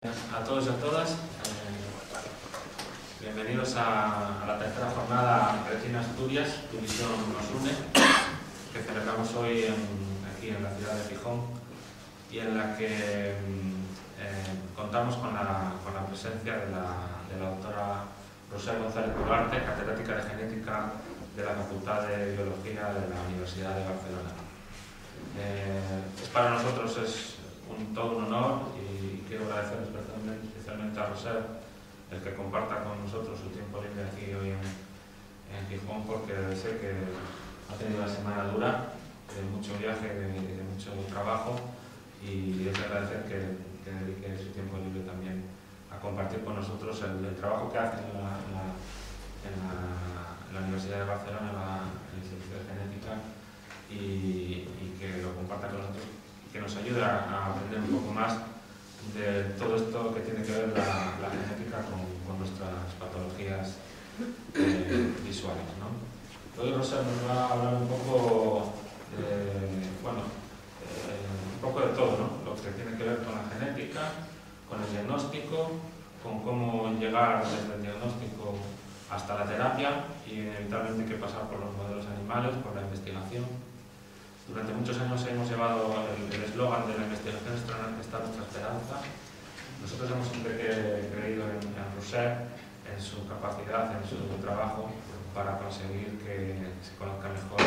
A todos y a todas, bienvenidos a la tercera jornada Retina Asturias, tu visión nos une, que celebramos hoy aquí en la ciudad de Gijón y en la que contamos con la presencia de la doctora Roser González Duarte, catedrática de Genética de la Facultad de Biología de la Universidad de Barcelona. Para nosotros es todo un honor y quiero agradecer especialmente a Roser el que comparta con nosotros su tiempo libre aquí hoy en Gijón, porque sé que ha tenido una semana dura, de mucho viaje, de mucho trabajo, y es de agradecer que dedique su tiempo libre también a compartir con nosotros el trabajo que hace en la Universidad de Barcelona, en el Instituto de Genética, y que lo comparta con nosotros, que nos ayude a aprender un poco más de todo esto que tiene que ver la genética con nuestras patologías visuales, ¿no? Hoy Roser nos va a hablar un poco de todo, ¿no? Lo que tiene que ver con la genética, con el diagnóstico, con cómo llegar desde el diagnóstico hasta la terapia y inevitablemente hay que pasar por los modelos animales, por la investigación. Durante muchos años hemos llevado el eslogan de la investigación está nuestra esperanza. Nosotros hemos siempre creído en Roser, en su capacidad, en su trabajo para conseguir que se conozca mejor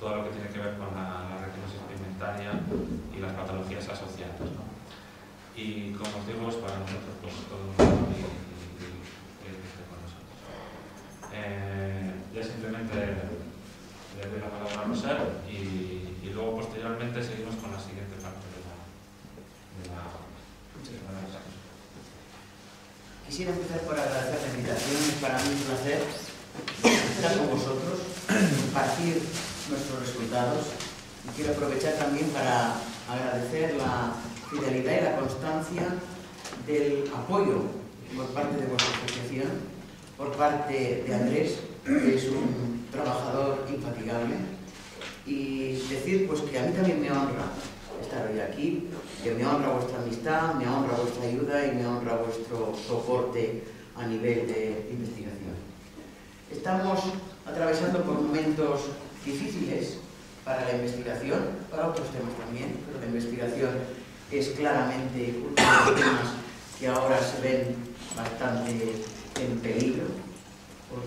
todo lo que tiene que ver con la retinosis pigmentaria y las patologías asociadas, ¿no? Y como os digo, es para nosotros pues, todo un honor y que esté con nosotros. Ya simplemente le doy la palabra a Roser y luego posteriormente seguimos con la siguiente parte de la Quisiera empezar por agradecer la invitación. Es para mí un placer estar con vosotros, compartir nuestros resultados, y quiero aprovechar también para agradecer la fidelidad y la constancia del apoyo por parte de vuestra asociación, por parte de Andrés, que es un trabajador infatigable, y decir pues que a mí también me honra estar hoy aquí, que me honra vuestra amistad, me honra vuestra ayuda y me honra vuestro soporte a nivel de investigación. Estamos atravesando por momentos difíciles para la investigación, para otros temas también, pero la investigación es claramente uno de los temas que ahora se ven bastante en peligro por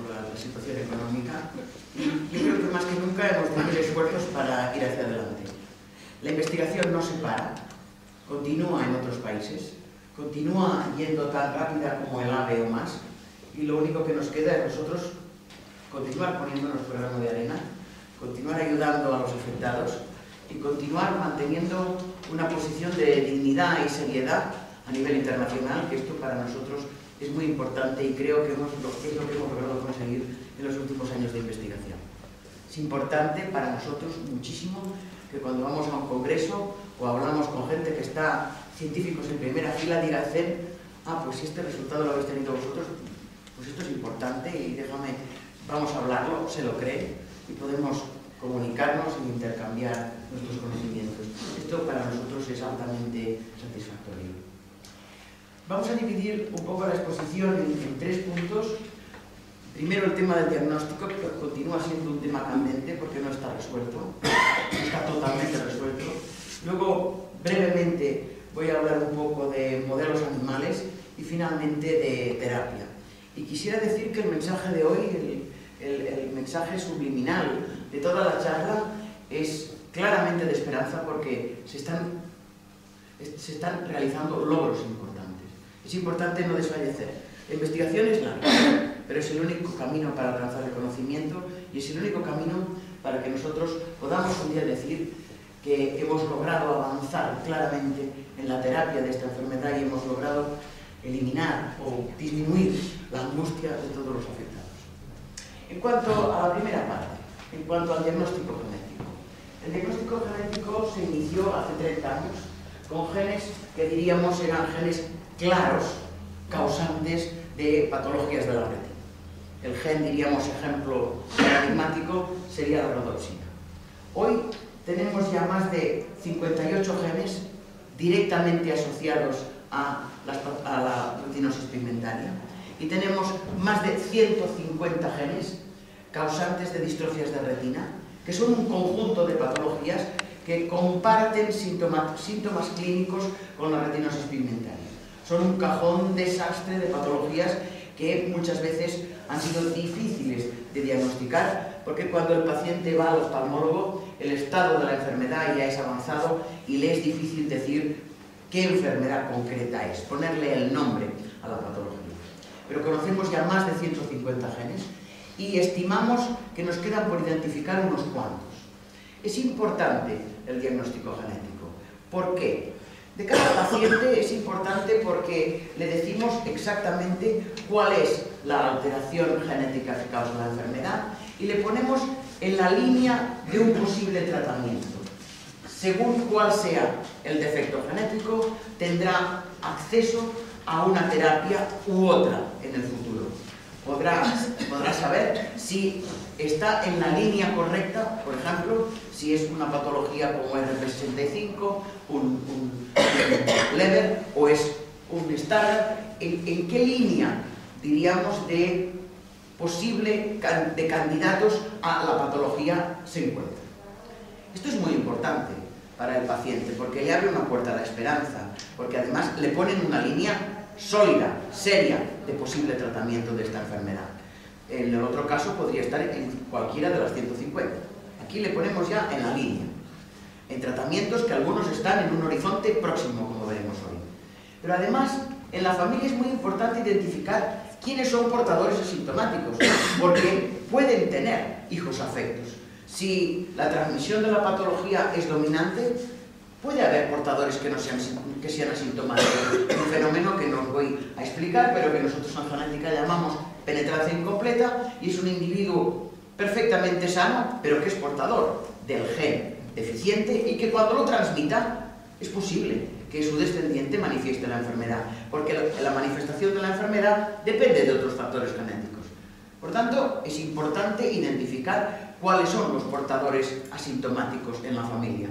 la situación económica, y yo creo que más que nunca hemos de hacer esfuerzos para ir hacia adelante. La investigación no se para, continúa en otros países, continúa yendo tan rápida como el AVE o más, y lo único que nos queda es nosotros continuar poniendo nuestro grano de arena, continuar ayudando a los afectados y continuar manteniendo una posición de dignidad y seriedad a nivel internacional, que esto para nosotros es muy importante y creo que es lo que hemos logrado conseguir en los últimos años de investigación. Es importante para nosotros muchísimo que cuando vamos a un congreso o hablamos con gente que está, científicos en primera fila, digan, pues si este resultado lo habéis tenido vosotros, pues esto es importante y vamos a hablarlo, se lo cree y podemos comunicarnos e intercambiar nuestros conocimientos. Esto para nosotros es altamente satisfactorio. Vamos a dividir un poco la exposición en tres puntos. Primero el tema del diagnóstico, que continúa siendo un tema candente porque no está resuelto, no está totalmente resuelto. Luego, brevemente, voy a hablar un poco de modelos animales y finalmente de terapia. Y quisiera decir que el mensaje de hoy, el mensaje subliminal de toda la charla, es claramente de esperanza porque se están realizando logros importantes. Es importante no desfallecer. La investigación es larga, pero es el único camino para alcanzar el conocimiento y es el único camino para que nosotros podamos un día decir que hemos logrado avanzar claramente en la terapia de esta enfermedad y hemos logrado eliminar o disminuir la angustia de todos los afectados. En cuanto a la primera parte, en cuanto al diagnóstico genético. El diagnóstico genético se inició hace 30 años con genes que diríamos eran genes claros, causantes de patologías de la retina. El gen, diríamos, ejemplo paradigmático sería la rodopsina. Hoy tenemos ya más de 58 genes directamente asociados a pigmentaria y tenemos más de 150 genes causantes de distrofias de retina, que son un conjunto de patologías que comparten síntomas clínicos con la retinosis pigmentaria. Son un cajón desastre de patologías que muchas veces han sido difíciles de diagnosticar, porque cuando el paciente va al oftalmólogo, el estado de la enfermedad ya es avanzado y le es difícil decir qué enfermedad concreta es, ponerle el nombre a la patología. Pero conocemos ya más de 150 genes y estimamos que nos quedan por identificar unos cuantos. Es importante el diagnóstico genético. ¿Por qué? De cada paciente es importante porque le decimos exactamente cuál es la alteración genética que causa la enfermedad y le ponemos en la línea de un posible tratamiento. Según cuál sea el defecto genético, tendrá acceso a una terapia u otra en el futuro. Podrá saber si está en la línea correcta, por ejemplo, si es una patología como RP65, un Leber o es un Stargardt, en qué línea, diríamos, de posible de candidatos a la patología se encuentra. Esto es muy importante para el paciente porque le abre una puerta a la esperanza, porque además le ponen una línea sólida, seria, de posible tratamiento de esta enfermedad. En el otro caso podría estar en cualquiera de las 150. Aquí le ponemos ya en la línea, en tratamientos que algunos están en un horizonte próximo, como veremos hoy. Pero además, en la familia es muy importante identificar quiénes son portadores asintomáticos, porque pueden tener hijos afectos. Si la transmisión de la patología es dominante, puede haber portadores que sean asintomáticos. Un fenómeno que no os voy a explicar, pero que nosotros en genética llamamos penetrancia incompleta, y es un individuo perfectamente sano, pero que es portador del gen deficiente y que cuando lo transmita es posible que su descendiente manifieste la enfermedad, porque la manifestación de la enfermedad depende de otros factores genéticos. Por tanto, es importante identificar cuáles son los portadores asintomáticos en la familia.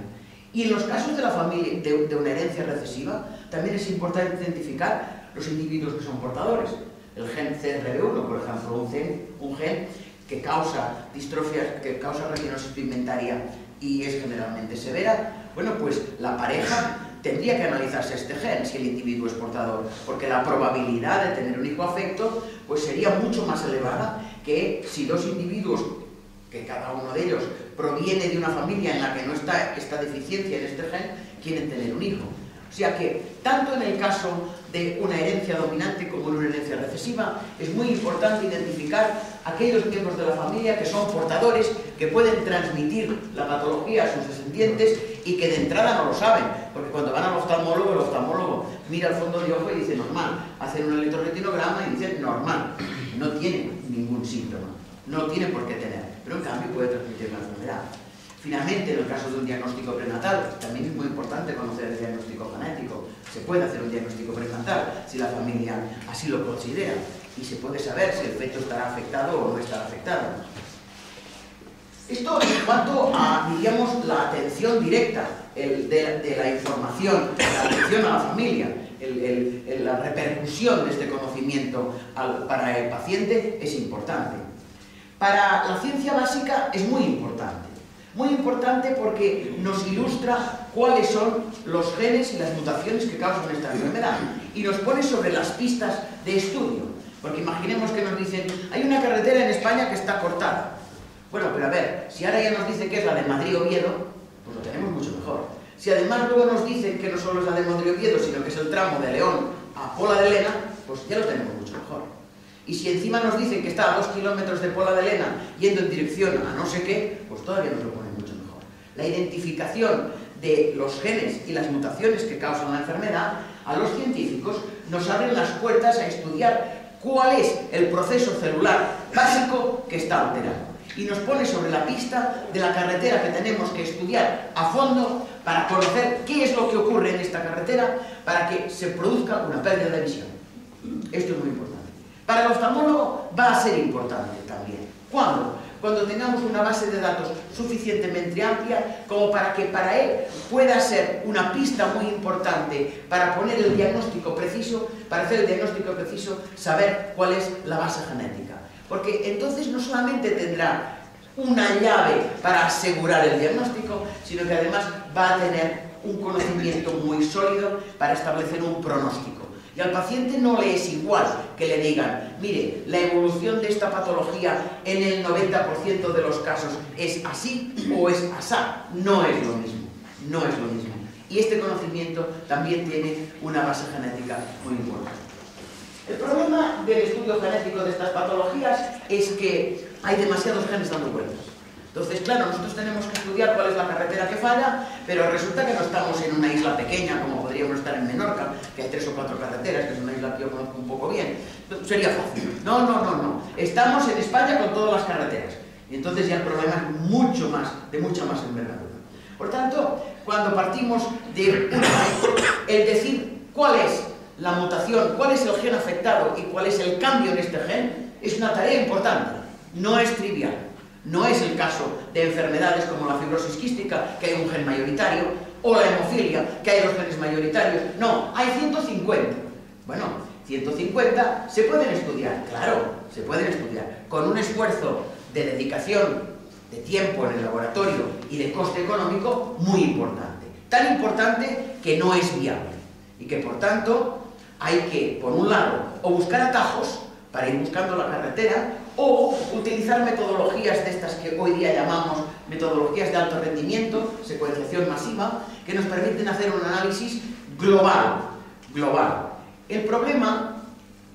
Y en los casos de la familia de una herencia recesiva, también es importante identificar los individuos que son portadores. El gen CRB1, por ejemplo, un gen que causa distrofias, que causa retinosis pigmentaria y es generalmente severa, bueno, pues la pareja tendría que analizarse este gen si el individuo es portador, porque la probabilidad de tener un hijo afecto pues sería mucho más elevada que si dos individuos, que cada uno de ellos proviene de una familia en la que no está esta deficiencia en este gen, quieren tener un hijo. O sea que, tanto en el caso de una herencia dominante como en una herencia recesiva, es muy importante identificar aquellos miembros de la familia que son portadores, que pueden transmitir la patología a sus descendientes y que de entrada no lo saben, porque cuando van al oftalmólogo, el oftalmólogo mira al fondo de ojo y dice normal, hacen un electrorretinograma y dicen normal, no tiene ningún síntoma, no tiene por qué tener, pero en cambio puede transmitir la enfermedad. Finalmente, en el caso de un diagnóstico prenatal, también es muy importante conocer el diagnóstico genético. Se puede hacer un diagnóstico prenatal si la familia así lo considera y se puede saber si el feto estará afectado o no estará afectado. Esto en cuanto a, diríamos, la atención directa de la información, la atención a la familia, la repercusión de este conocimiento para el paciente es importante. Para la ciencia básica es muy importante. Muy importante porque nos ilustra cuáles son los genes y las mutaciones que causan esta enfermedad y nos pone sobre las pistas de estudio. Porque imaginemos que nos dicen, hay una carretera en España que está cortada. Bueno, pero a ver, si ahora ya nos dicen que es la de Madrid-Oviedo, pues lo tenemos mucho mejor. Si además luego nos dicen que no solo es la de Madrid-Oviedo, sino que es el tramo de León a Pola de Lena, pues ya lo tenemos mucho mejor. Y si encima nos dicen que está a 2 kilómetros de Pola de Lena yendo en dirección a no sé qué, pues todavía nos lo ponen mucho mejor. La identificación de los genes y las mutaciones que causan la enfermedad, a los científicos nos abren las puertas a estudiar cuál es el proceso celular básico que está alterado. Y nos pone sobre la pista de la carretera que tenemos que estudiar a fondo para conocer qué es lo que ocurre en esta carretera para que se produzca una pérdida de visión. Esto es muy importante. Para el oftalmólogo va a ser importante también. ¿Cuándo? Cuando tengamos una base de datos suficientemente amplia como para que para él pueda ser una pista muy importante para poner el diagnóstico preciso, para hacer el diagnóstico preciso, saber cuál es la base genética. Porque entonces no solamente tendrá una llave para asegurar el diagnóstico, sino que además va a tener un conocimiento muy sólido para establecer un pronóstico. Y al paciente no le es igual que le digan, mire, la evolución de esta patología en el 90% de los casos es así o es asá. No es lo mismo, no es lo mismo. Y este conocimiento también tiene una base genética muy importante. El problema del estudio genético de estas patologías es que hay demasiados genes dando vueltas. Entonces, claro, nosotros tenemos que estudiar cuál es la carretera que falla, pero resulta que no estamos en una isla pequeña, como podríamos estar en Menorca, que hay 3 o 4 carreteras, que es una isla que yo conozco un poco bien. Sería fácil. No. Estamos en España con todas las carreteras. Y entonces ya el problema es de mucha más envergadura. Por tanto, cuando partimos de el decir cuál es la mutación, cuál es el gen afectado y cuál es el cambio en este gen, es una tarea importante. No es trivial. No es el caso de enfermedades como la fibrosis quística, que hay un gen mayoritario, o la hemofilia, que hay 2 genes mayoritarios. No, hay 150. Bueno, 150 se pueden estudiar, claro, se pueden estudiar, con un esfuerzo de dedicación, de tiempo en el laboratorio y de coste económico muy importante. Tan importante que no es viable. Y que, por tanto, hay que, por un lado, o buscar atajos para ir buscando la carretera, o utilizar metodologías de estas que hoy día llamamos metodologías de alto rendimiento, secuenciación masiva, que nos permiten hacer un análisis global. El problema,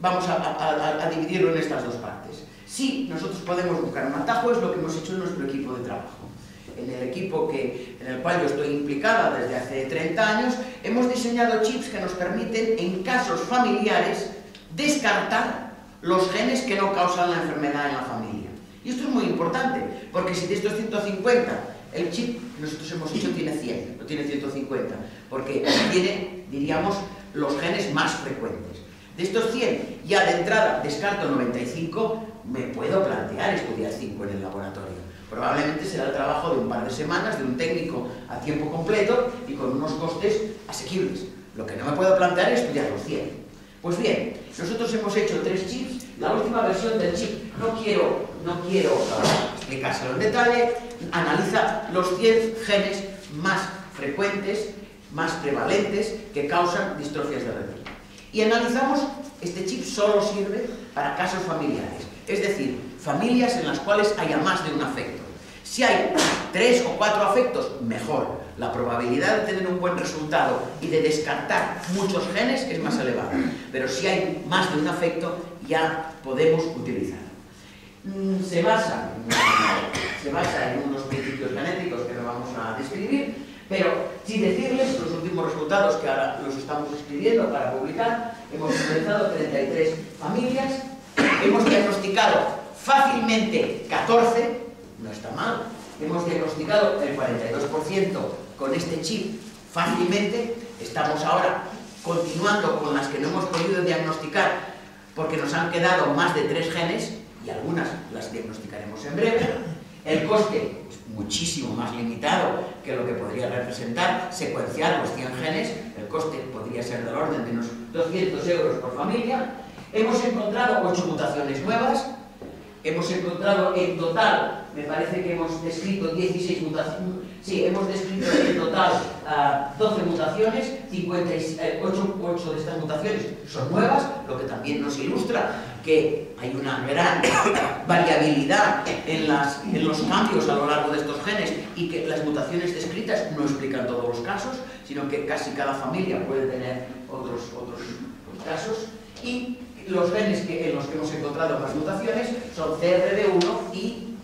vamos a dividirlo en estas 2 partes. Sí, nosotros podemos buscar un atajo, es lo que hemos hecho en nuestro equipo de trabajo. En el equipo en el cual yo estoy implicada desde hace 30 años, hemos diseñado chips que nos permiten, en casos familiares, descartar los genes que no causan la enfermedad en la familia. Y esto es muy importante, porque si de estos 150, el chip que nosotros hemos hecho tiene 100, no tiene 150, porque tiene, diríamos, los genes más frecuentes. De estos 100, ya de entrada descarto 95, me puedo plantear estudiar 5 en el laboratorio. Probablemente será el trabajo de un par de semanas de un técnico a tiempo completo y con unos costes asequibles. Lo que no me puedo plantear es estudiar los 100. Pues bien, nosotros hemos hecho 3 chips. La última versión del chip, no quiero explicárselo en detalle, analiza los 100 genes más frecuentes, más prevalentes, que causan distrofias de retina. Y analizamos, este chip solo sirve para casos familiares, es decir, familias en las cuales haya más de un afecto. Si hay 3 o 4 afectos, mejor. La probabilidad de tener un buen resultado y de descartar muchos genes es más elevada. Pero si hay más de un afecto, ya podemos utilizar. Se basa en unos principios genéticos que no vamos a describir, pero sin decirles los últimos resultados que ahora los estamos escribiendo para publicar. Hemos utilizado 33 familias, hemos diagnosticado fácilmente 14, no está mal. Hemos diagnosticado el 42% con este chip fácilmente. Estamos ahora continuando con las que no hemos podido diagnosticar porque nos han quedado más de 3 genes y algunas las diagnosticaremos en breve. El coste es muchísimo más limitado que lo que podría representar secuenciar los 100 genes. El coste podría ser del orden de unos 200 euros por familia. Hemos encontrado 8 mutaciones nuevas. Hemos encontrado en total, me parece que hemos descrito 16 mutaciones, sí, hemos descrito en total 12 mutaciones, 8 de estas mutaciones son nuevas, lo que también nos ilustra que hay una gran variabilidad en los cambios a lo largo de estos genes y que las mutaciones descritas no explican todos los casos, sino que casi cada familia puede tener otros casos. Y los genes en los que hemos encontrado más mutaciones son CRB1 y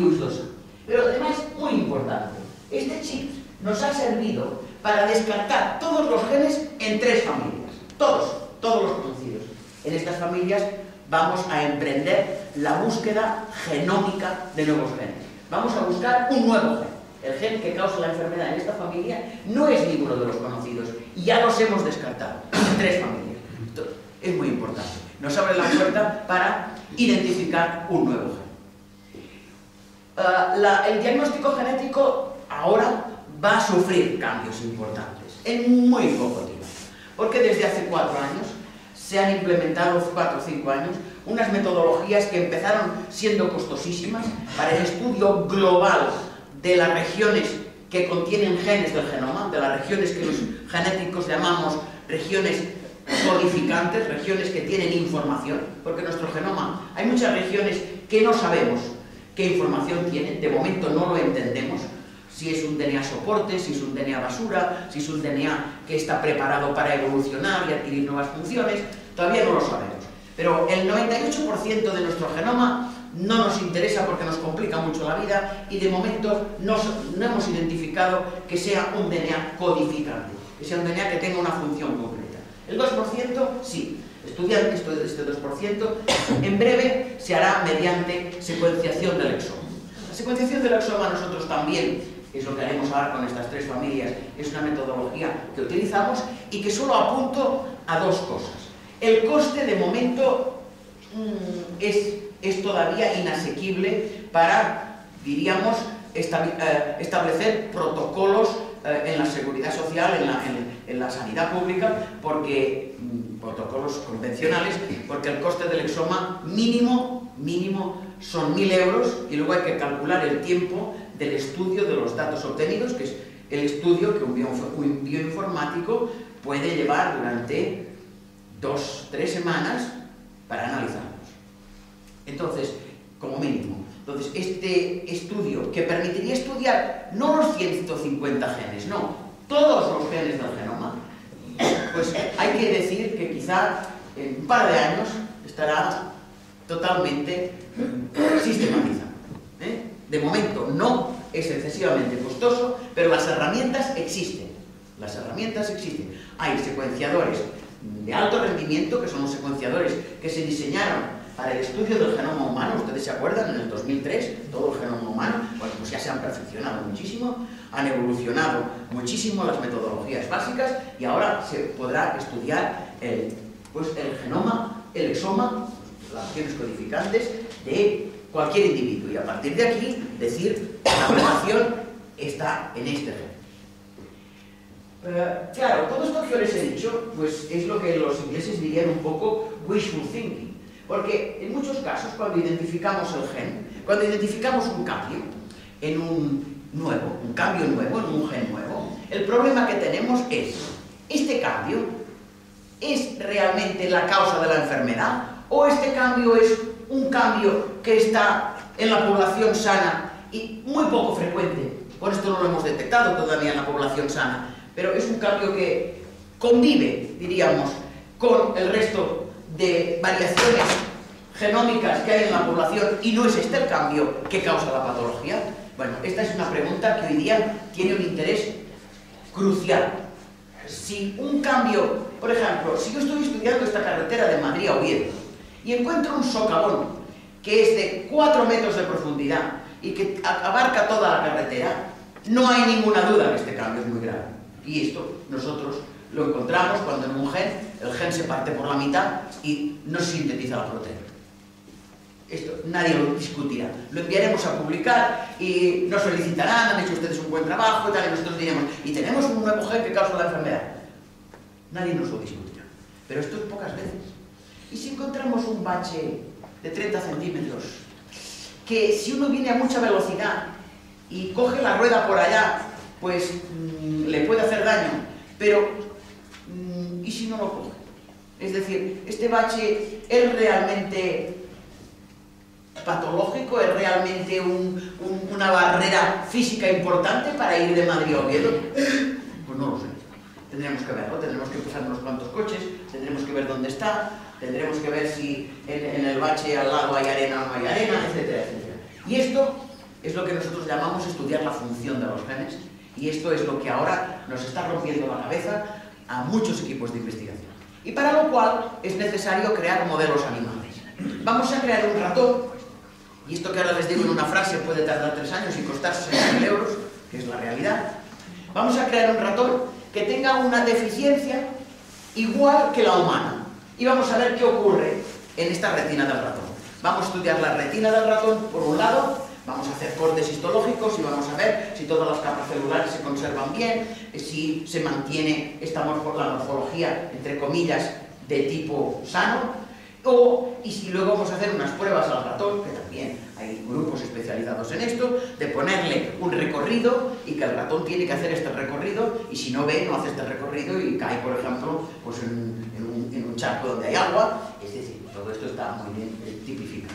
UIS2A. Pero además, muy importante, este chip nos ha servido para descartar todos los genes en 3 familias, todos los conocidos. En estas familias vamos a emprender la búsqueda genómica de nuevos genes. Vamos a buscar un nuevo gen. El gen que causa la enfermedad en esta familia no es ninguno de los conocidos y ya los hemos descartado en 3 familias. Esto es muy importante. nos abre la puerta para identificar un nuevo gen. El diagnóstico genético ahora va a sufrir cambios importantes en muy poco tiempo, porque desde hace 4 años se han implementado, 4 o 5 años, unas metodologías que empezaron siendo costosísimas para el estudio global de las regiones que contienen genes del genoma, de las regiones que los genéticos llamamos regiones codificantes, regiones que tienen información, porque en nuestro genoma hay muchas regiones que no sabemos qué información tienen, de momento no lo entendemos, si es un DNA soporte, si es un DNA basura, si es un DNA que está preparado para evolucionar y adquirir nuevas funciones, todavía no lo sabemos. Pero el 98% de nuestro genoma no nos interesa porque nos complica mucho la vida y de momento no hemos identificado que sea un DNA codificante, que sea un DNA que tenga una función concreta. El 2% sí, estudiar este 2% en breve se hará mediante secuenciación del exoma. La secuenciación del exoma nosotros también, es lo que haremos ahora con estas 3 familias, es una metodología que utilizamos y que solo apunto a 2 cosas. El coste de momento es todavía inasequible para, diríamos, establecer protocolos en la seguridad social, en la sanidad pública, porque protocolos convencionales, porque el coste del exoma mínimo son 1.000 euros y luego hay que calcular el tiempo del estudio de los datos obtenidos, que es el estudio que un bioinformático puede llevar durante 2-3 semanas para analizarlos. Entonces, como mínimo. Entonces, este estudio que permitiría estudiar no los 150 genes, no, todos los genes del genoma, pues hay que decir que quizá en un par de años estará totalmente sistematizado. De momento no es excesivamente costoso, pero las herramientas existen. Las herramientas existen. Hay secuenciadores de alto rendimiento, que son los secuenciadores que se diseñaron para el estudio del genoma humano. Ustedes se acuerdan, en el 2003, todo el genoma humano, bueno, pues ya se han perfeccionado muchísimo, han evolucionado muchísimo las metodologías básicas y ahora se podrá estudiar el genoma, el exoma, las regiones codificantes de cualquier individuo y a partir de aquí decir la relación está en este gen. Claro, todo esto que yo les he dicho, pues es lo que los ingleses dirían un poco wishful thinking, porque en muchos casos cuando identificamos el gen, cuando identificamos un cambio en un cambio nuevo, en un gen nuevo, el problema que tenemos es, ¿este cambio es realmente la causa de la enfermedad? ¿O este cambio es un cambio que está en la población sana y muy poco frecuente? Por esto no lo hemos detectado todavía en la población sana, pero es un cambio que convive, diríamos, con el resto de variaciones genómicas que hay en la población y no es este el cambio que causa la patología. Bueno, esta es una pregunta que hoy día tiene un interés crucial. Si un cambio, por ejemplo, si yo estoy estudiando esta carretera de Madrid a Oviedo y encuentro un socavón que es de 4 metros de profundidad y que abarca toda la carretera, no hay ninguna duda que este cambio es muy grave. Y esto nosotros lo encontramos cuando en un gen, el gen se parte por la mitad y no se sintetiza la proteína. Esto nadie lo discutirá. Lo enviaremos a publicar y nos felicitarán, han hecho ustedes un buen trabajo y tal, y nosotros diremos, y tenemos un nuevo gen que causa la enfermedad. Nadie nos lo discutirá. Pero esto es pocas veces. Y si encontramos un bache de 30 centímetros, que si uno viene a mucha velocidad y coge la rueda por allá, pues le puede hacer daño, pero ¿y si no lo coge? Es decir, este bache es realmente patológico, es realmente una barrera física importante para ir de Madrid a Oviedo. Pues no lo sé. Tendremos que verlo, tendremos que pasar unos cuantos coches, tendremos que ver dónde está, tendremos que ver si en el bache al lado hay arena o no hay arena, etcétera, etcétera. Y esto es lo que nosotros llamamos estudiar la función de los genes. Y esto es lo que ahora nos está rompiendo la cabeza a muchos equipos de investigación. Y para lo cual es necesario crear modelos animales. Vamos a crear un ratón, y esto que ahora les digo en una frase puede tardar 3 años y costar 60.000 euros, que es la realidad. Vamos a crear un ratón que tenga una deficiencia igual que la humana. y vamos a ver qué ocurre en esta retina del ratón. Vamos a estudiar la retina del ratón por un lado, vamos a hacer cortes histológicos y vamos a ver si todas las capas celulares se conservan bien, si se mantiene la morfología, entre comillas, de tipo sano, y si luego vamos a hacer unas pruebas al ratón, que también hay grupos especializados en esto, de ponerle un recorrido y que el ratón tiene que hacer este recorrido, y si no ve, no hace este recorrido y cae, por ejemplo, pues en un charco donde hay agua. Es decir, todo esto está muy bien tipificado.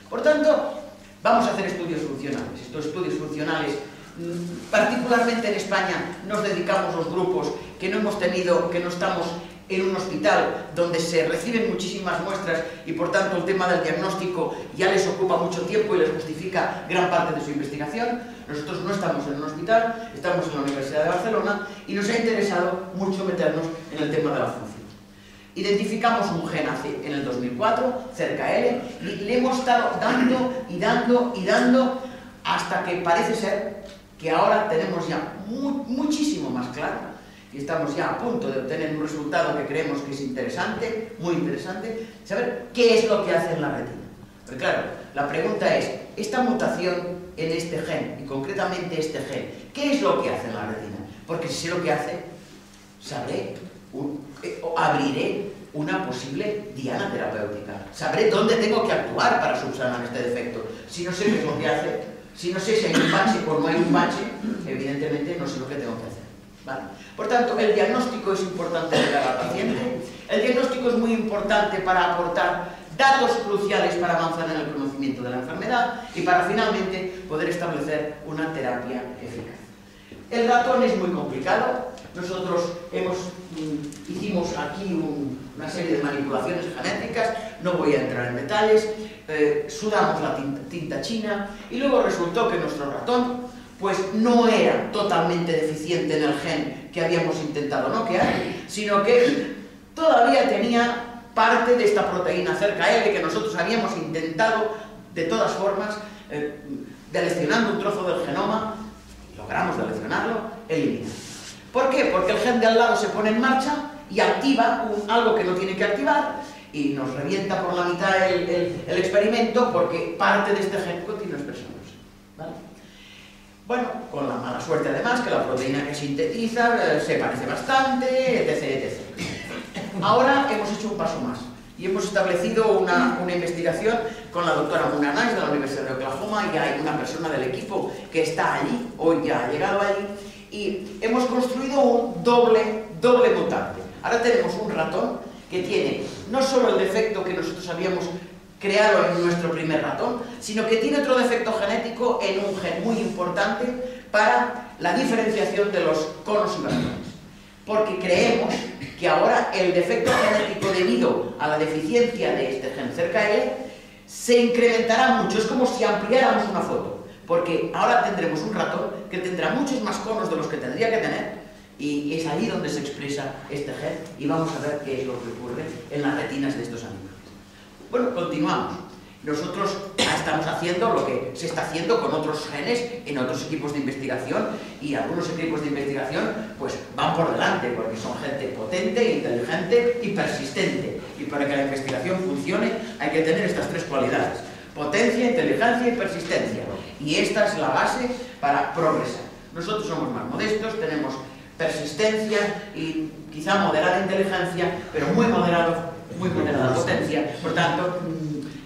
Por tanto, vamos a hacer estudios funcionales. Estos estudios funcionales, particularmente en España, nos dedicamos los grupos que no estamos en un hospital donde se reciben muchísimas muestras y por tanto el tema del diagnóstico ya les ocupa mucho tiempo y les justifica gran parte de su investigación. Nosotros no estamos en un hospital, estamos en la Universidad de Barcelona y nos ha interesado mucho meternos en el tema de la función. Identificamos un gen en el 2004, CERCA-L, y le hemos estado dando hasta que parece ser que ahora tenemos ya muchísimo más claro y estamos ya a punto de obtener un resultado que creemos que es interesante, muy interesante, saber qué es lo que hace en la retina. Porque claro, la pregunta es, esta mutación en este gen, y concretamente este gen, ¿qué es lo que hace en la retina? Porque si sé lo que hace, abriré una posible diana terapéutica. Sabré dónde tengo que actuar para subsanar este defecto. Si no sé qué es lo que hace, si no sé si hay un bache o no hay un bache, evidentemente no sé lo que tengo que hacer. ¿Vale? Por tanto, el diagnóstico es importante de cara al paciente. El diagnóstico es muy importante para aportar datos cruciales para avanzar en el conocimiento de la enfermedad y para finalmente poder establecer una terapia eficaz. El ratón es muy complicado. Nosotros hicimos aquí una serie de manipulaciones genéticas, no voy a entrar en detalles, sudamos la tinta china y luego resultó que nuestro ratón pues no era totalmente deficiente en el gen que habíamos intentado noquear, sino que todavía tenía parte de esta proteína CERCA-L que nosotros habíamos intentado de todas formas, deleccionando un trozo del genoma, logramos deleccionarlo, eliminar. ¿Por qué? Porque el gen de al lado se pone en marcha y activa algo que no tiene que activar y nos revienta por la mitad el experimento porque parte de este gen continúa expresándose. ¿Vale? Bueno, con la mala suerte además que la proteína que sintetiza se parece bastante, etc. Ahora hemos hecho un paso más y hemos establecido una investigación con la doctora Muna Nash de la Universidad de Oklahoma. Ya hay una persona del equipo que está allí, hoy ya ha llegado allí, y hemos construido un doble mutante. Ahora tenemos un ratón que tiene no solo el defecto que nosotros habíamos creado en nuestro primer ratón, sino que tiene otro defecto genético en un gen muy importante para la diferenciación de los conos y bastones. Porque creemos que ahora el defecto genético debido a la deficiencia de este gen CERCA-L se incrementará mucho. Es como si ampliáramos una foto, porque ahora tendremos un ratón que tendrá muchos más conos de los que tendría que tener y es allí donde se expresa este gen y vamos a ver qué es lo que ocurre en las retinas de estos animales. Bueno, continuamos. Nosotros estamos haciendo lo que se está haciendo con otros genes en otros equipos de investigación y algunos equipos de investigación pues van por delante porque son gente potente, inteligente y persistente. Y para que la investigación funcione hay que tener estas tres cualidades: potencia, inteligencia y persistencia. Y esta es la base para progresar. Nosotros somos más modestos, tenemos persistencia y quizá moderada inteligencia, pero muy moderada potencia. Por tanto,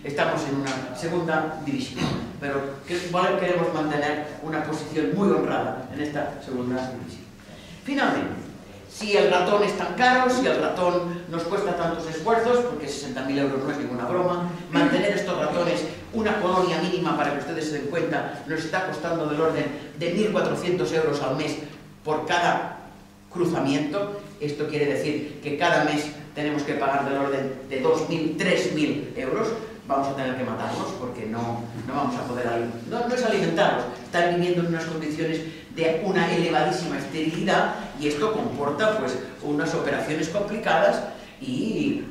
estamos en una segunda división, pero queremos mantener una posición muy honrada en esta segunda división. Finalmente, si el ratón es tan caro, si el ratón nos cuesta tantos esfuerzos, porque 60.000 euros no es ninguna broma, mantener estos ratones, una colonia mínima para que ustedes se den cuenta, nos está costando del orden de 1.400 euros al mes por cada cruzamiento. Esto quiere decir que cada mes tenemos que pagar del orden de 2.000, 3.000 euros. Vamos a tener que matarlos porque no vamos a poder no es alimentarlos, están viviendo en unas condiciones de una elevadísima esterilidad y esto comporta pues unas operaciones complicadas y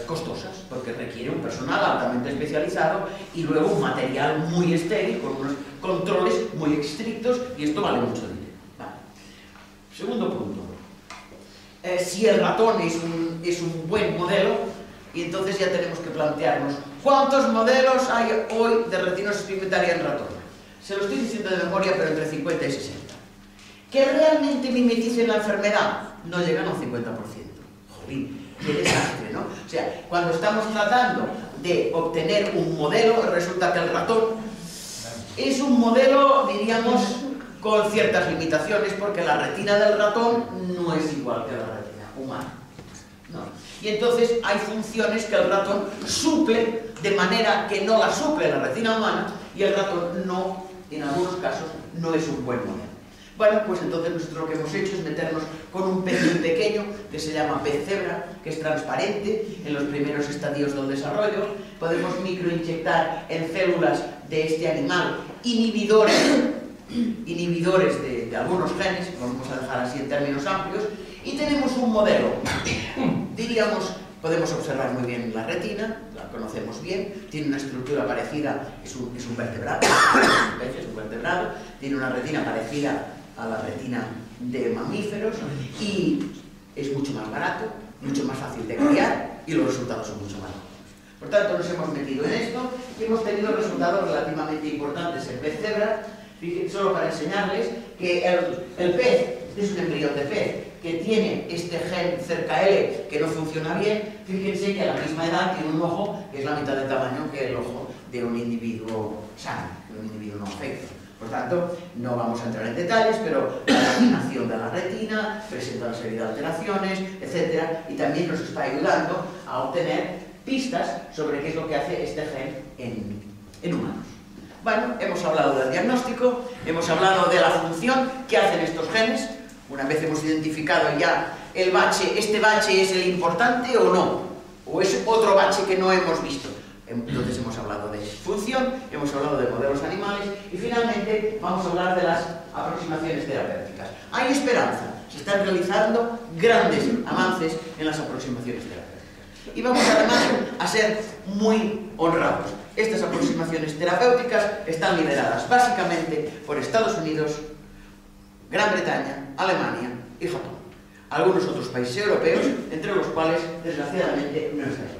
costosas porque requiere un personal altamente especializado y luego un material muy estéril con unos controles muy estrictos y esto vale mucho dinero. Vale. Segundo punto. Si el ratón es un buen modelo, Y entonces ya tenemos que plantearnos cuántos modelos hay hoy de retinosis pigmentaria en ratón. Se lo estoy diciendo de memoria, pero entre 50 y 60. ¿Que realmente mimeticen la enfermedad? No llegan a un 50%. Jolín, qué desastre, ¿no? O sea, cuando estamos tratando de obtener un modelo, resulta que el ratón es un modelo, diríamos, con ciertas limitaciones, porque la retina del ratón no es igual que la retina humana. No. Y entonces hay funciones que el ratón suple de manera que no la suple la retina humana, y el ratón no, en algunos casos, no es un buen modelo. Bueno, pues entonces nosotros lo que hemos hecho es meternos con un pez muy pequeño que se llama pez cebra, que es transparente en los primeros estadios del desarrollo. Podemos microinyectar en células de este animal inhibidores de algunos genes, lo vamos a dejar así en términos amplios, y tenemos un modelo. Diríamos, podemos observar muy bien la retina, la conocemos bien, tiene una estructura parecida, es un vertebrado, es un vertebrado, tiene una retina parecida a la retina de mamíferos y es mucho más barato, mucho más fácil de criar y los resultados son mucho más buenos. Por tanto, nos hemos metido en esto y hemos tenido resultados relativamente importantes en pez cebra. Solo para enseñarles que el pez es un embrión de pez que tiene este gen cerca L que no funciona bien. Fíjense que a la misma edad tiene un ojo que es la mitad del tamaño que el ojo de un individuo sano, de un individuo no afecto. Por tanto, no vamos a entrar en detalles, pero la laminación de la retina presenta una serie de alteraciones, etc. Y también nos está ayudando a obtener pistas sobre qué es lo que hace este gen en humanos. Bueno, hemos hablado del diagnóstico, hemos hablado de la función que hacen estos genes. Una vez hemos identificado ya el bache, ¿este bache es el importante o no? ¿O es otro bache que no hemos visto? Entonces hemos hablado de función, hemos hablado de modelos animales y finalmente vamos a hablar de las aproximaciones terapéuticas. Hay esperanza, se están realizando grandes avances en las aproximaciones terapéuticas. Y vamos además a ser muy honrados. Estas aproximaciones terapéuticas están lideradas básicamente por Estados Unidos, Gran Bretaña, Alemania y Japón. Algunos otros países europeos, entre los cuales, desgraciadamente, no está España.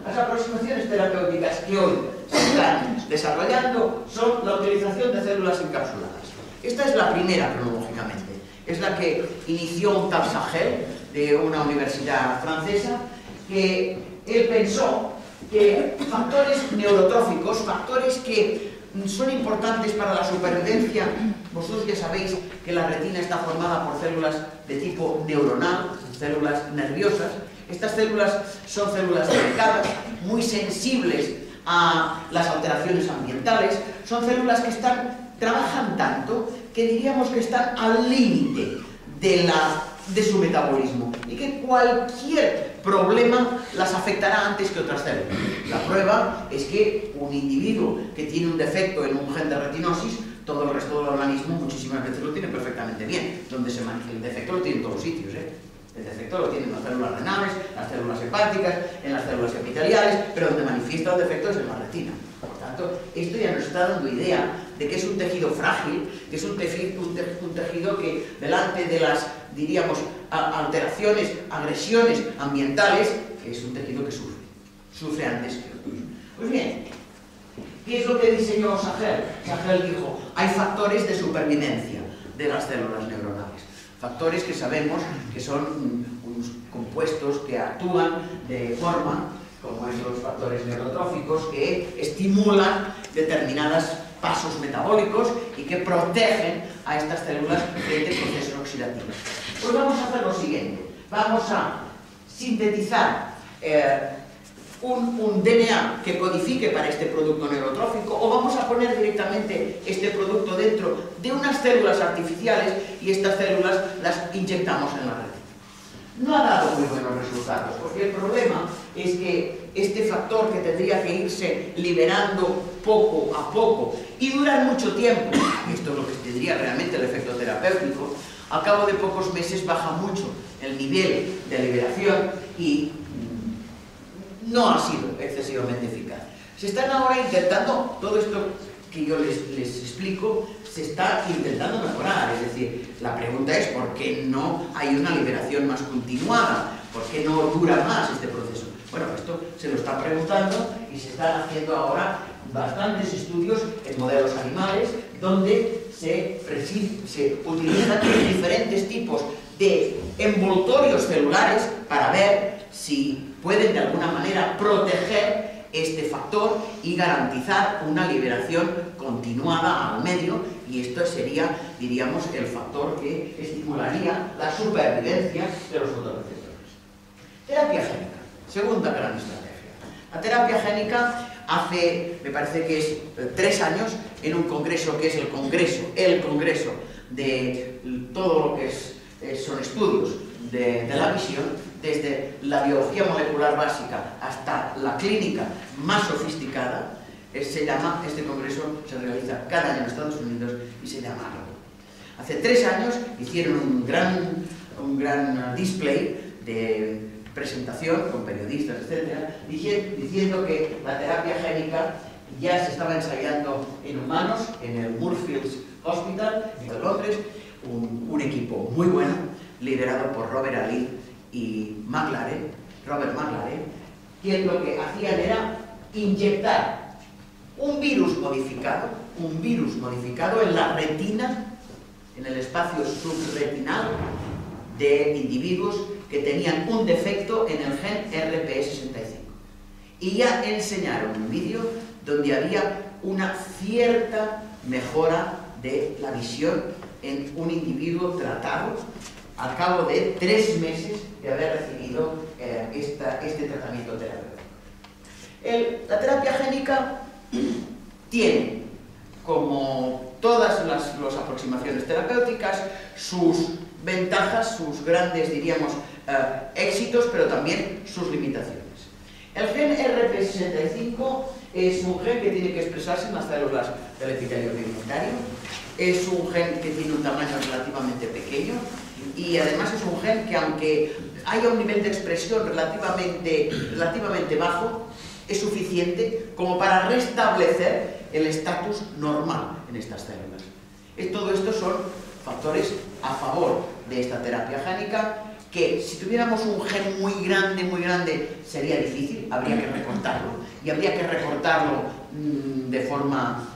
Las aproximaciones terapéuticas que hoy se están desarrollando son la utilización de células encapsuladas. Esta es la primera cronológicamente. Es la que inició un tal Sahel de una universidad francesa, que él pensó que factores neurotróficos, factores que son importantes para la supervivencia. Vosotros ya sabéis que la retina está formada por células de tipo neuronal, células nerviosas. Estas células son células delicadas, muy sensibles a las alteraciones ambientales. Son células que trabajan tanto que diríamos que están al límite de su metabolismo y que cualquier problema las afectará antes que otras células. La prueba es que un individuo que tiene un defecto en un gen de retinosis, todo el resto del organismo muchísimas veces lo tiene perfectamente bien. Donde se manifiesta el defecto lo tiene en todos los sitios, El defecto lo tienen las células renales, las células hepáticas, en las células epiteliales, pero donde manifiesta el defecto es en la retina. Por tanto, esto ya nos está dando idea de que es un tejido frágil, que es un tejido que delante de las, diríamos, alteraciones, agresiones ambientales, es un tejido que sufre antes que otros. Pues bien, ¿qué es lo que diseñó Sahel? Sahel dijo, hay factores de supervivencia de las células neuronales. Factores que sabemos que son unos compuestos que actúan de forma, como esos factores neurotróficos, que estimulan determinados pasos metabólicos y que protegen a estas células frente a procesos oxidativos. Pues vamos a hacer lo siguiente. Vamos a sintetizar un DNA que codifique para este producto neurotrófico, o vamos a poner directamente este producto dentro de unas células artificiales y estas células las inyectamos en la retina. No ha dado muy buenos resultados, porque el problema es que este factor que tendría que irse liberando poco a poco y durar mucho tiempo, y esto es lo que tendría realmente el efecto terapéutico, al cabo de pocos meses baja mucho el nivel de liberación y no ha sido excesivamente eficaz. Se están ahora intentando, todo esto que yo les explico, se está intentando mejorar. Es decir, la pregunta es ¿por qué no hay una liberación más continuada? ¿Por qué no dura más este proceso? Bueno, esto esto se lo están preguntando y se están haciendo ahora bastantes estudios en modelos animales donde se utilizan diferentes tipos de envoltorios celulares para ver si pueden de alguna manera proteger este factor y garantizar una liberación continuada al medio, y esto sería, diríamos, el factor que estimularía la supervivencia de los fotorreceptores. Terapia génica, segunda gran estrategia. La terapia génica hace, me parece que es 3 años, en un congreso que es el congreso de todo lo que son estudios de la visión, desde la biología molecular básica hasta la clínica más sofisticada. Este congreso se realiza cada año en Estados Unidos y se llama ARGO. Hace 3 años hicieron un gran display de presentación con periodistas, etcétera, diciendo que la terapia génica ya se estaba ensayando en humanos en el Moorfields Hospital de Londres, un equipo muy bueno liderado por Robert Ali y Robert McLaren, que lo que hacían era inyectar un virus modificado en la retina, en el espacio subretinal de individuos que tenían un defecto en el gen RPE65. Y ya enseñaron un vídeo donde había una cierta mejora de la visión en un individuo tratado al cabo de 3 meses de haber recibido este tratamiento terapéutico. La terapia génica tiene, como todas las aproximaciones terapéuticas, sus ventajas, sus grandes, diríamos, éxitos, pero también sus limitaciones. El gen RP65 es un gen que tiene que expresarse en las células del epitelio pigmentario, es un gen que tiene un tamaño relativamente pequeño y además es un gen que, aunque haya un nivel de expresión relativamente bajo, es suficiente como para restablecer el estatus normal en estas células. Todo esto son factores a favor de esta terapia génica, que si tuviéramos un gen muy grande sería difícil, habría que recortarlo, y habría que recortarlo de forma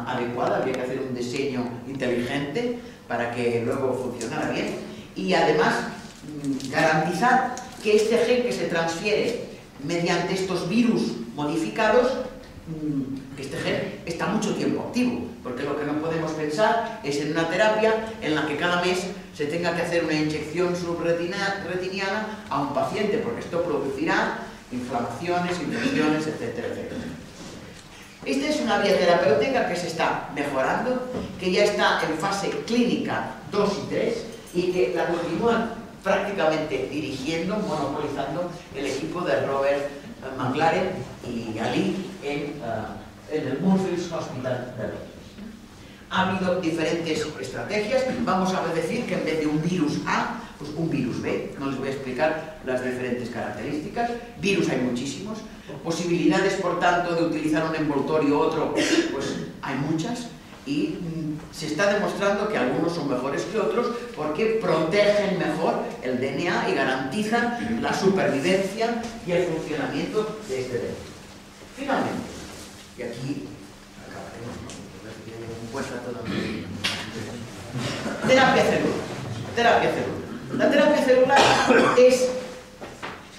adecuada, habría que hacer un diseño inteligente para que luego funcionara bien, y además garantizar que este gen que se transfiere mediante estos virus modificados, que este gen está mucho tiempo activo, porque lo que no podemos pensar es en una terapia en la que cada mes se tenga que hacer una inyección subretiniana a un paciente, porque esto producirá inflamaciones, infecciones, etcétera, etcétera. Esta es una vía terapéutica que se está mejorando, que ya está en fase clínica 2 y 3 y que la continúan prácticamente dirigiendo, monopolizando el equipo de Robert McLaren y Ali en el Moorfields Hospital de Londres. Ha habido diferentes estrategias. Vamos a decir que en vez de un virus A, pues un virus B. No les voy a explicar las diferentes características. Virus hay muchísimos. Posibilidades, por tanto, de utilizar un envoltorio u otro, pues hay muchas. Y se está demostrando que algunos son mejores que otros porque protegen mejor el DNA y garantizan la supervivencia y el funcionamiento de este DNA. Finalmente, y aquí acabaremos, terapia celular. La terapia celular es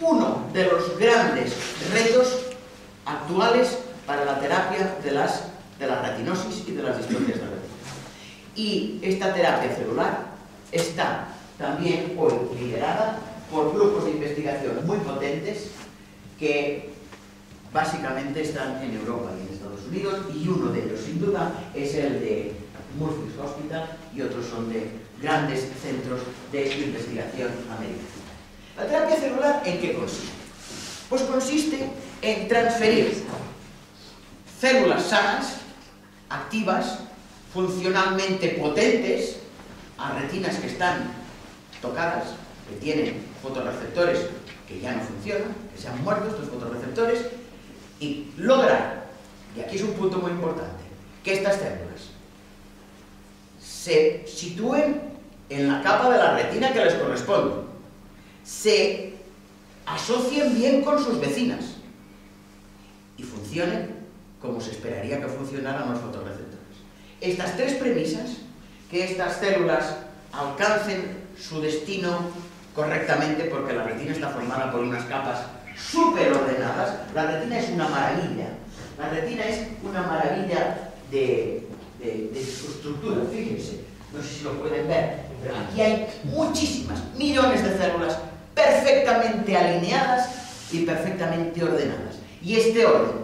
uno de los grandes retos actuales para la terapia de la retinosis y de las distrofias de retina. Y esta terapia celular está también hoy liderada por grupos de investigación muy potentes que básicamente están en Europa y en Estados Unidos, y uno de ellos, sin duda, es el de Moorfields Hospital y otros son de grandes centros de investigación americanos. ¿La terapia celular en qué consiste? Pues consiste en transferir células sanas, activas, funcionalmente potentes, a retinas que están tocadas, que tienen fotorreceptores que ya no funcionan, que se han muerto estos fotorreceptores, y lograr, y aquí es un punto muy importante, que estas células se sitúen en la capa de la retina que les corresponde, se asocien bien con sus vecinas y funcionen como se esperaría que funcionaran los fotorreceptores. Estas tres premisas, que estas células alcancen su destino correctamente, porque la retina está formada por unas capas súper ordenadas. La retina es una maravilla. La retina es una maravilla de su estructura, fíjense. No sé si lo pueden ver, pero aquí hay muchísimas, millones de células perfectamente alineadas y perfectamente ordenadas. Y este orden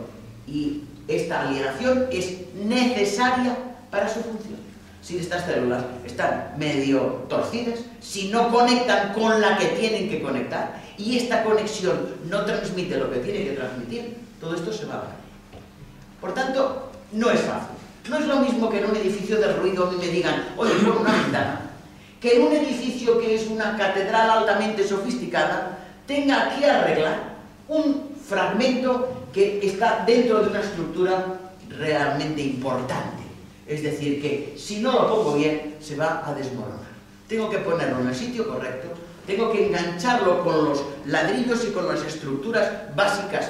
y esta alineación es necesaria para su función. Si estas células están medio torcidas, si no conectan con la que tienen que conectar, y esta conexión no transmite lo que tiene que transmitir, todo esto se va a dar. Por tanto, no es fácil. No es lo mismo que en un edificio de ruido me digan, oye, pon una ventana, que en un edificio que es una catedral altamente sofisticada tenga que arreglar un fragmento que está dentro de una estructura realmente importante. Es decir, que si no lo pongo bien, se va a desmoronar. Tengo que ponerlo en el sitio correcto, tengo que engancharlo con los ladrillos y con las estructuras básicas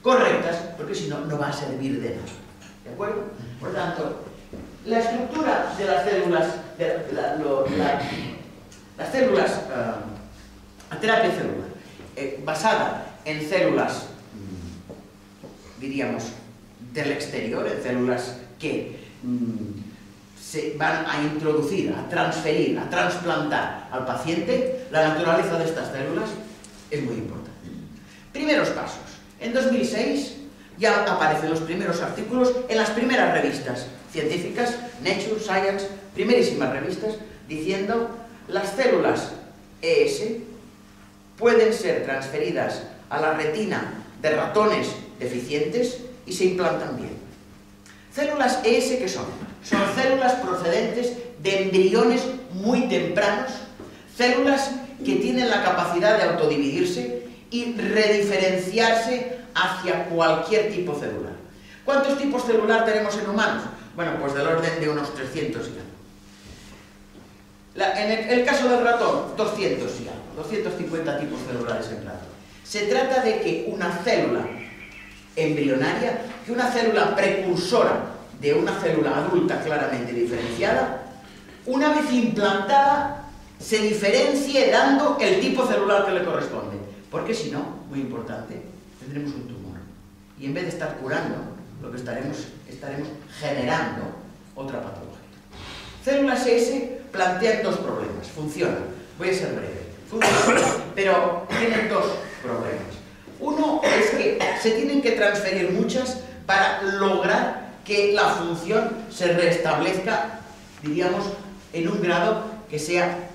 correctas, porque si no, no va a servir de nada. ¿De acuerdo? Por tanto, la estructura de las células, la terapia celular, basada en células, diríamos, del exterior, en células que se van a introducir, a transferir, a trasplantar al paciente, la naturaleza de estas células es muy importante. Primeros pasos. En 2006 ya aparecen los primeros artículos en las primeras revistas científicas, Nature, Science, primerísimas revistas, diciendo las células ES pueden ser transferidas a la retina de ratones deficientes y se implantan bien. Células ES, ¿qué son? Son células procedentes de embriones muy tempranos, células que tienen la capacidad de autodividirse y rediferenciarse hacia cualquier tipo celular. ¿Cuántos tipos celular tenemos en humanos? Bueno, pues del orden de unos 300 y algo. En el caso del ratón, 200 y algo, 250 tipos celulares en ratón. Se trata de que una célula embrionaria, que una célula precursora de una célula adulta claramente diferenciada, una vez implantada, se diferencie dando el tipo celular que le corresponde. Porque si no, muy importante, tendremos un tumor. Y en vez de estar curando, lo que estaremos generando otra patología. Células S plantean dos problemas. Funcionan. Voy a ser breve. Funcionan, pero tienen dos problemas. Uno es que se tienen que transferir muchas para lograr que la función se restablezca, diríamos, en un grado que sea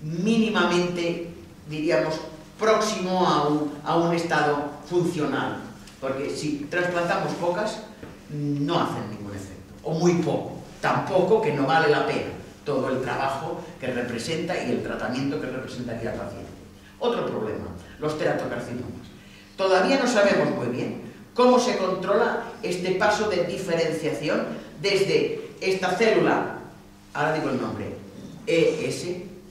mínimamente, diríamos, próximo a un estado funcional. Porque si trasplantamos pocas, no hacen ningún efecto, o muy poco. Tampoco que no vale la pena todo el trabajo que representa y el tratamiento que representaría al paciente. Otro problema, los teratocarcinomas. Todavía no sabemos muy bien cómo se controla este paso de diferenciación desde esta célula, ahora digo el nombre, ES,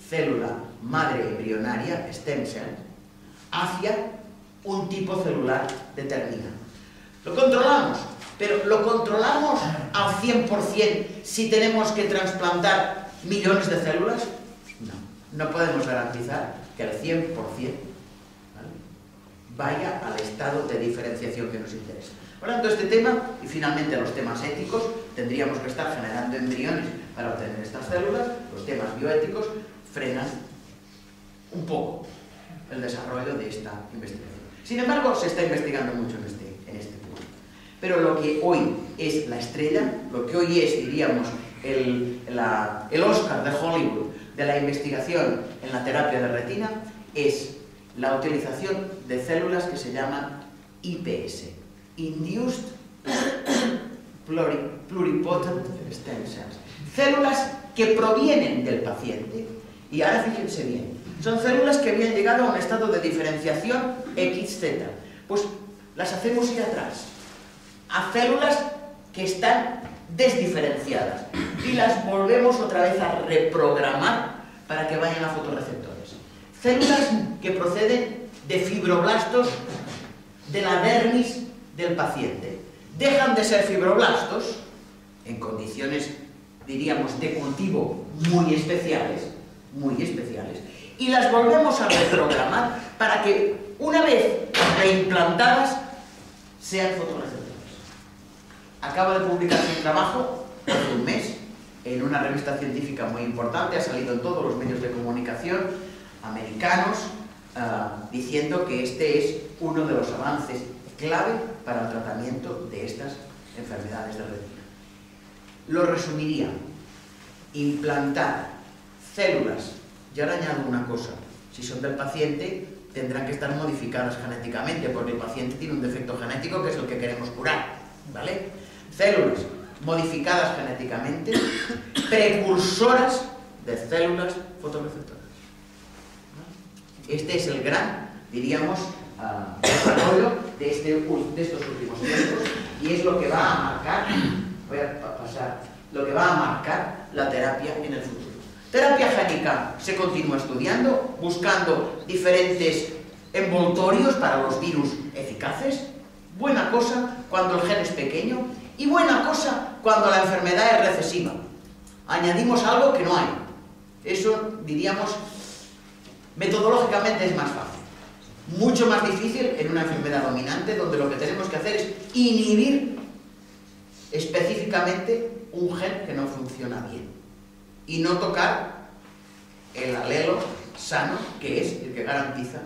célula madre embrionaria, stem cell, hacia un tipo celular determinado. Lo controlamos, pero ¿lo controlamos al 100% si tenemos que trasplantar millones de células? No podemos garantizar que al 100%, ¿vale?, vaya al estado de diferenciación que nos interesa. Por lo tanto, este tema, y finalmente los temas éticos, tendríamos que estar generando embriones para obtener estas células. Los temas bioéticos frenan un poco el desarrollo de esta investigación. Sin embargo, se está investigando mucho en este punto. Pero lo que hoy es la estrella, lo que hoy es, diríamos, el Oscar de Hollywood de la investigación en la terapia de retina, es la utilización de células que se llaman IPS, Induced Pluripotent Stem Cells. Células que provienen del paciente, y ahora fíjense bien, son células que habían llegado a un estado de diferenciación XZ. Pues las hacemos ir atrás, a células que están desdiferenciadas, y las volvemos otra vez a reprogramar para que vayan a fotorreceptores. Células que proceden de fibroblastos de la dermis del paciente. Dejan de ser fibroblastos en condiciones, diríamos, de cultivo muy especiales, y las volvemos a reprogramar para que, una vez reimplantadas, sean fotorreceptores. Acaba de publicarse un trabajo, hace un mes, en una revista científica muy importante, ha salido en todos los medios de comunicación americanos, diciendo que este es uno de los avances clave para el tratamiento de estas enfermedades de retina. Lo resumiría: implantar células, y ahora añado una cosa, si son del paciente tendrán que estar modificadas genéticamente, porque el paciente tiene un defecto genético que es el que queremos curar, ¿vale? Células modificadas genéticamente, precursoras de células fotorreceptoras. Este es el gran, diríamos, desarrollo de estos últimos tiempos, y es lo que va a marcar, voy a pasar, lo que va a marcar la terapia en el futuro. Terapia génica se continúa estudiando, buscando diferentes envoltorios para los virus eficaces. Buena cosa cuando el gen es pequeño, y buena cosa cuando la enfermedad es recesiva. Añadimos algo que no hay. Eso, diríamos, metodológicamente es más fácil. Mucho más difícil en una enfermedad dominante, donde lo que tenemos que hacer es inhibir específicamente un gen que no funciona bien y no tocar el alelo sano, que es el que garantiza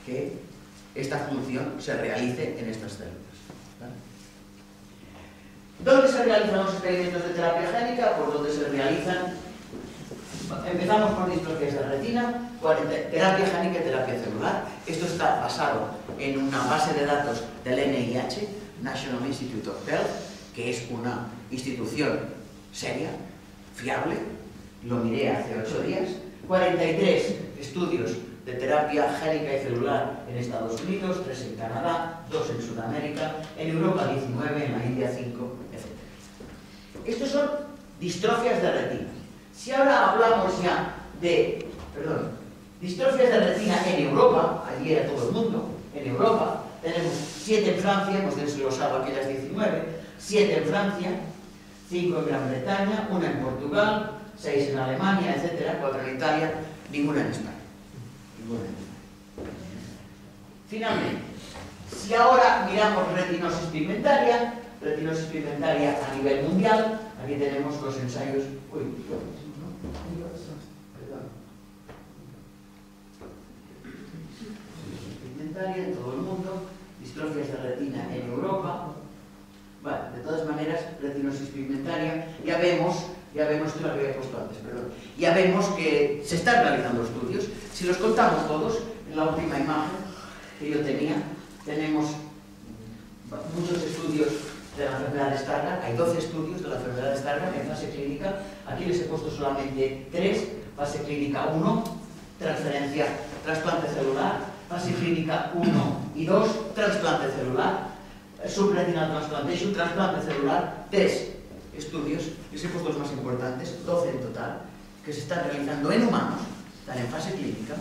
que esta función se realice en estas células. ¿Vale? ¿Dónde se realizan los experimentos de terapia génica? Pues donde se realizan, empezamos por distrofias de retina, terapia génica y terapia celular. Esto está basado en una base de datos del NIH, National Institute of Health, que es una institución seria, fiable. Lo miré hace 8 días. 43 estudios de terapia génica y celular en Estados Unidos, 3 en Canadá, 2 en Sudamérica, en Europa 19, en la India 5, etc. Estos son distrofias de retina. Si ahora hablamos ya de, distrofias de retina en Europa, allí era todo el mundo, en Europa tenemos 7 en Francia, hemos desglosado aquellas 19, 7 en Francia, 5 en Gran Bretaña, 1 en Portugal, 6 en Alemania, etc., 4 en Italia, ninguna en España. Finalmente, si ahora miramos retinosis pigmentaria a nivel mundial, aquí tenemos los ensayos. Pigmentaria en todo el mundo, distrofias de retina en Europa. Vale, de todas maneras, retinosis pigmentaria, ya vemos, esto lo había puesto antes, perdón, ya vemos que se están realizando estudios. Si los contamos todos, en la última imagen que yo tenía, tenemos muchos estudios de la enfermedad de Stargardt. Hay 12 estudios de la enfermedad de Stargardt en fase clínica. Aquí les he puesto solamente 3, fase clínica 1, transferencia, trasplante celular, fase clínica 1 y 2, trasplante celular, subretinal transplantation, trasplante celular, 3 estudios, les he puesto los más importantes, 12 en total, que se están realizando en humanos, están en fase clínica,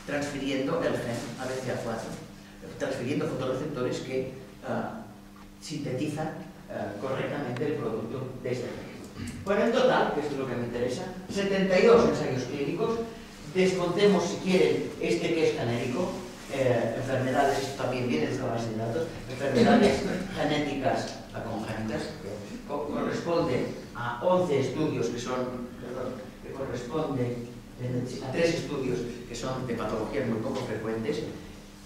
transfiriendo el gen ABCA4, transfiriendo fotorreceptores que sintetizan correctamente el producto de este gen. Bueno, en total, que esto es lo que me interesa, 72 ensayos clínicos. Descontemos, si quieren, este que es genérico, enfermedades, esto también viene de esta base de datos, enfermedades genéticas congénitas, que corresponden a 11 estudios que corresponden a 3 estudios que son de patologías muy poco frecuentes,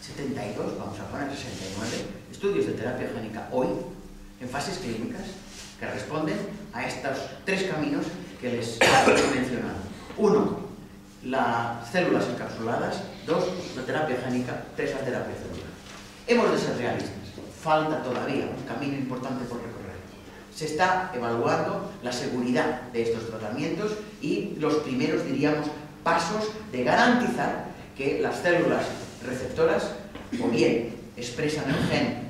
72, vamos a poner 69, estudios de terapia génica hoy, en fases clínicas, que responden a estos 3 caminos que les he mencionado. 1, las células encapsuladas, 2, la terapia génica, 3, la terapia celular. Hemos de ser realistas, falta todavía un camino importante por recorrer. Se está evaluando la seguridad de estos tratamientos y los primeros, diríamos, pasos de garantizar que las células receptoras o bien expresan el gen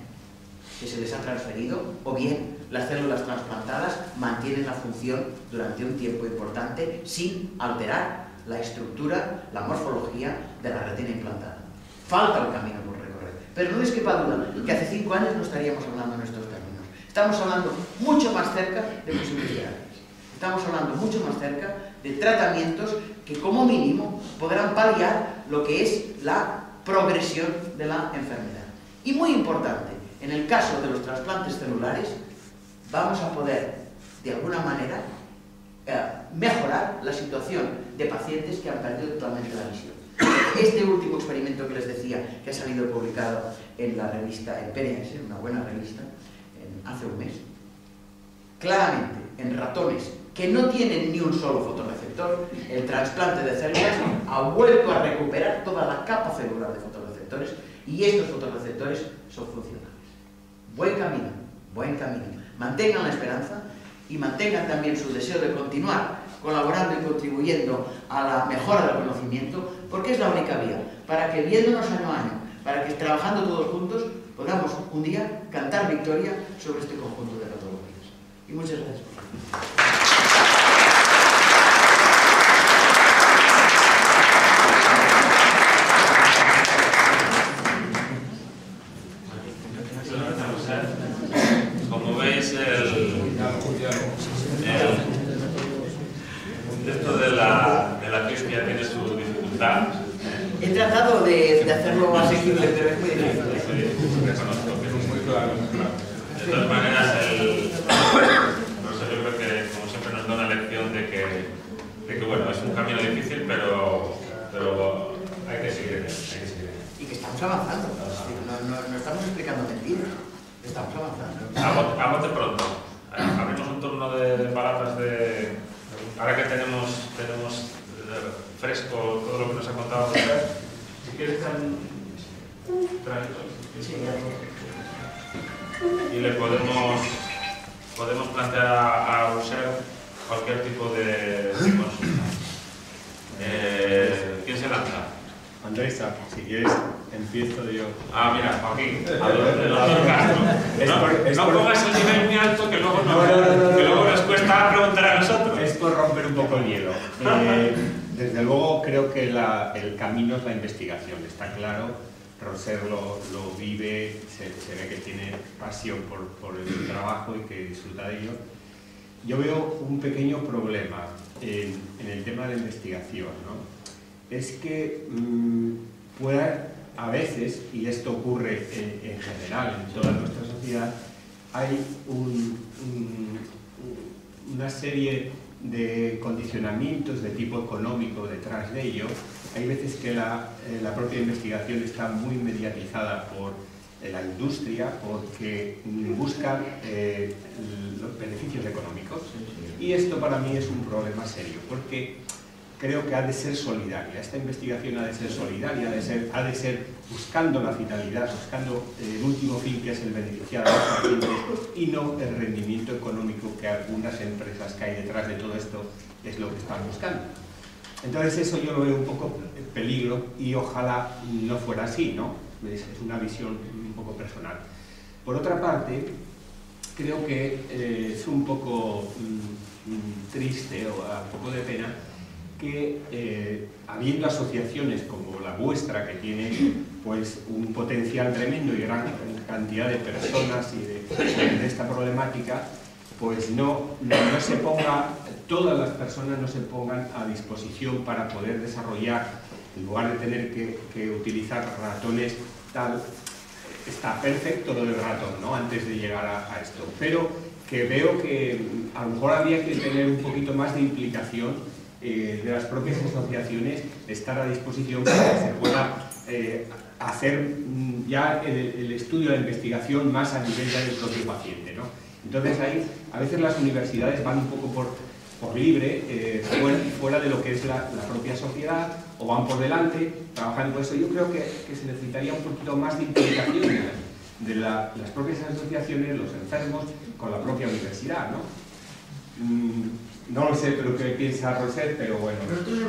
que se les ha transferido o bien las células trasplantadas mantienen la función durante un tiempo importante sin alterar la estructura, la morfología de la retina implantada. falta un camino por recorrer. Pero no les quepa duda que hace 5 años no estaríamos hablando en estos términos. Estamos hablando mucho más cerca de posibilidades. Estamos hablando mucho más cerca de tratamientos que como mínimo podrán paliar lo que es la progresión de la enfermedad. Y muy importante, en el caso de los trasplantes celulares, vamos a poder, de alguna manera, mejorar la situación de pacientes que han perdido totalmente la visión. Este último experimento que les decía, que ha salido publicado en la revista, en PNAS, una buena revista, hace un mes, claramente, en ratones que no tienen ni un solo fotorreceptor, el trasplante de células ha vuelto a recuperar toda la capa celular de fotorreceptores y estos fotorreceptores son funcionales. Buen camino, buen camino. Mantengan la esperanza y mantengan también su deseo de continuar colaborando y contribuyendo a la mejora del conocimiento, porque es la única vía para que, viéndonos año a año, para que trabajando todos juntos, podamos un día cantar victoria sobre este conjunto de patologías. Y muchas gracias por su atención. Como veis, esto de la crispia tiene su dificultad. He tratado de hacerlo asequible, pero es muy difícil. Reconozco que es muy claro. De todas maneras, profesor, yo creo que, como siempre, nos da una lección de que bueno, es un camino difícil, pero hay que seguir en él. Y que estamos avanzando. No estamos explicando mentiras. Estamos avanzando. A bote pronto. Abrimos un turno de palabras de... Ahora que tenemos fresco todo lo que nos ha contado usted, si quieres y le podemos plantear a Roser cualquier tipo de consulta. ¿Quién se lanza? Andresa, si quieres, empiezo yo. Ah, mira, Joaquín, el doctor Castro. No pongas el nivel muy alto que luego nos cuesta preguntar a nosotros. Es por romper un poco el hielo. Desde luego creo que el camino es la investigación, está claro. Roser lo vive, se ve que tiene pasión por el trabajo y que disfruta de ello. Yo veo un pequeño problema en el tema de la investigación, ¿no? Es que a veces, y esto ocurre en general en toda nuestra sociedad, hay una serie de condicionamientos de tipo económico detrás de ello. Hay veces que la propia investigación está muy mediatizada por la industria porque buscan los beneficios económicos, y esto para mí es un problema serio porque creo que ha de ser solidaria. Esta investigación ha de ser solidaria, ha de ser buscando la finalidad, buscando el último fin, que es el beneficiar a los pacientes, y no el rendimiento económico que algunas empresas que hay detrás de todo esto es lo que están buscando. Entonces eso yo lo veo un poco en peligro y ojalá no fuera así, ¿no? Es una visión un poco personal. Por otra parte, creo que es un poco triste o a un poco de pena que habiendo asociaciones como la vuestra que tiene pues un potencial tremendo y gran cantidad de personas y de esta problemática, pues no se ponga, todas las personas no se pongan a disposición para poder desarrollar, en lugar de tener que utilizar ratones tal. Está perfecto lo del ratón, ¿no? Antes de llegar a esto, pero que veo que a lo mejor habría que tener un poquito más de implicación de las propias asociaciones, estar a disposición para que se pueda hacer ya el estudio, la investigación más a nivel ya del propio paciente, ¿no? Entonces ahí a veces las universidades van un poco por libre, fuera de lo que es la propia sociedad, o van por delante, trabajando con eso. Yo creo que se necesitaría un poquito más de implicación de las propias asociaciones, los enfermos, con la propia universidad, ¿no? No lo sé, pero qué piensa Roser, pero bueno. Nosotros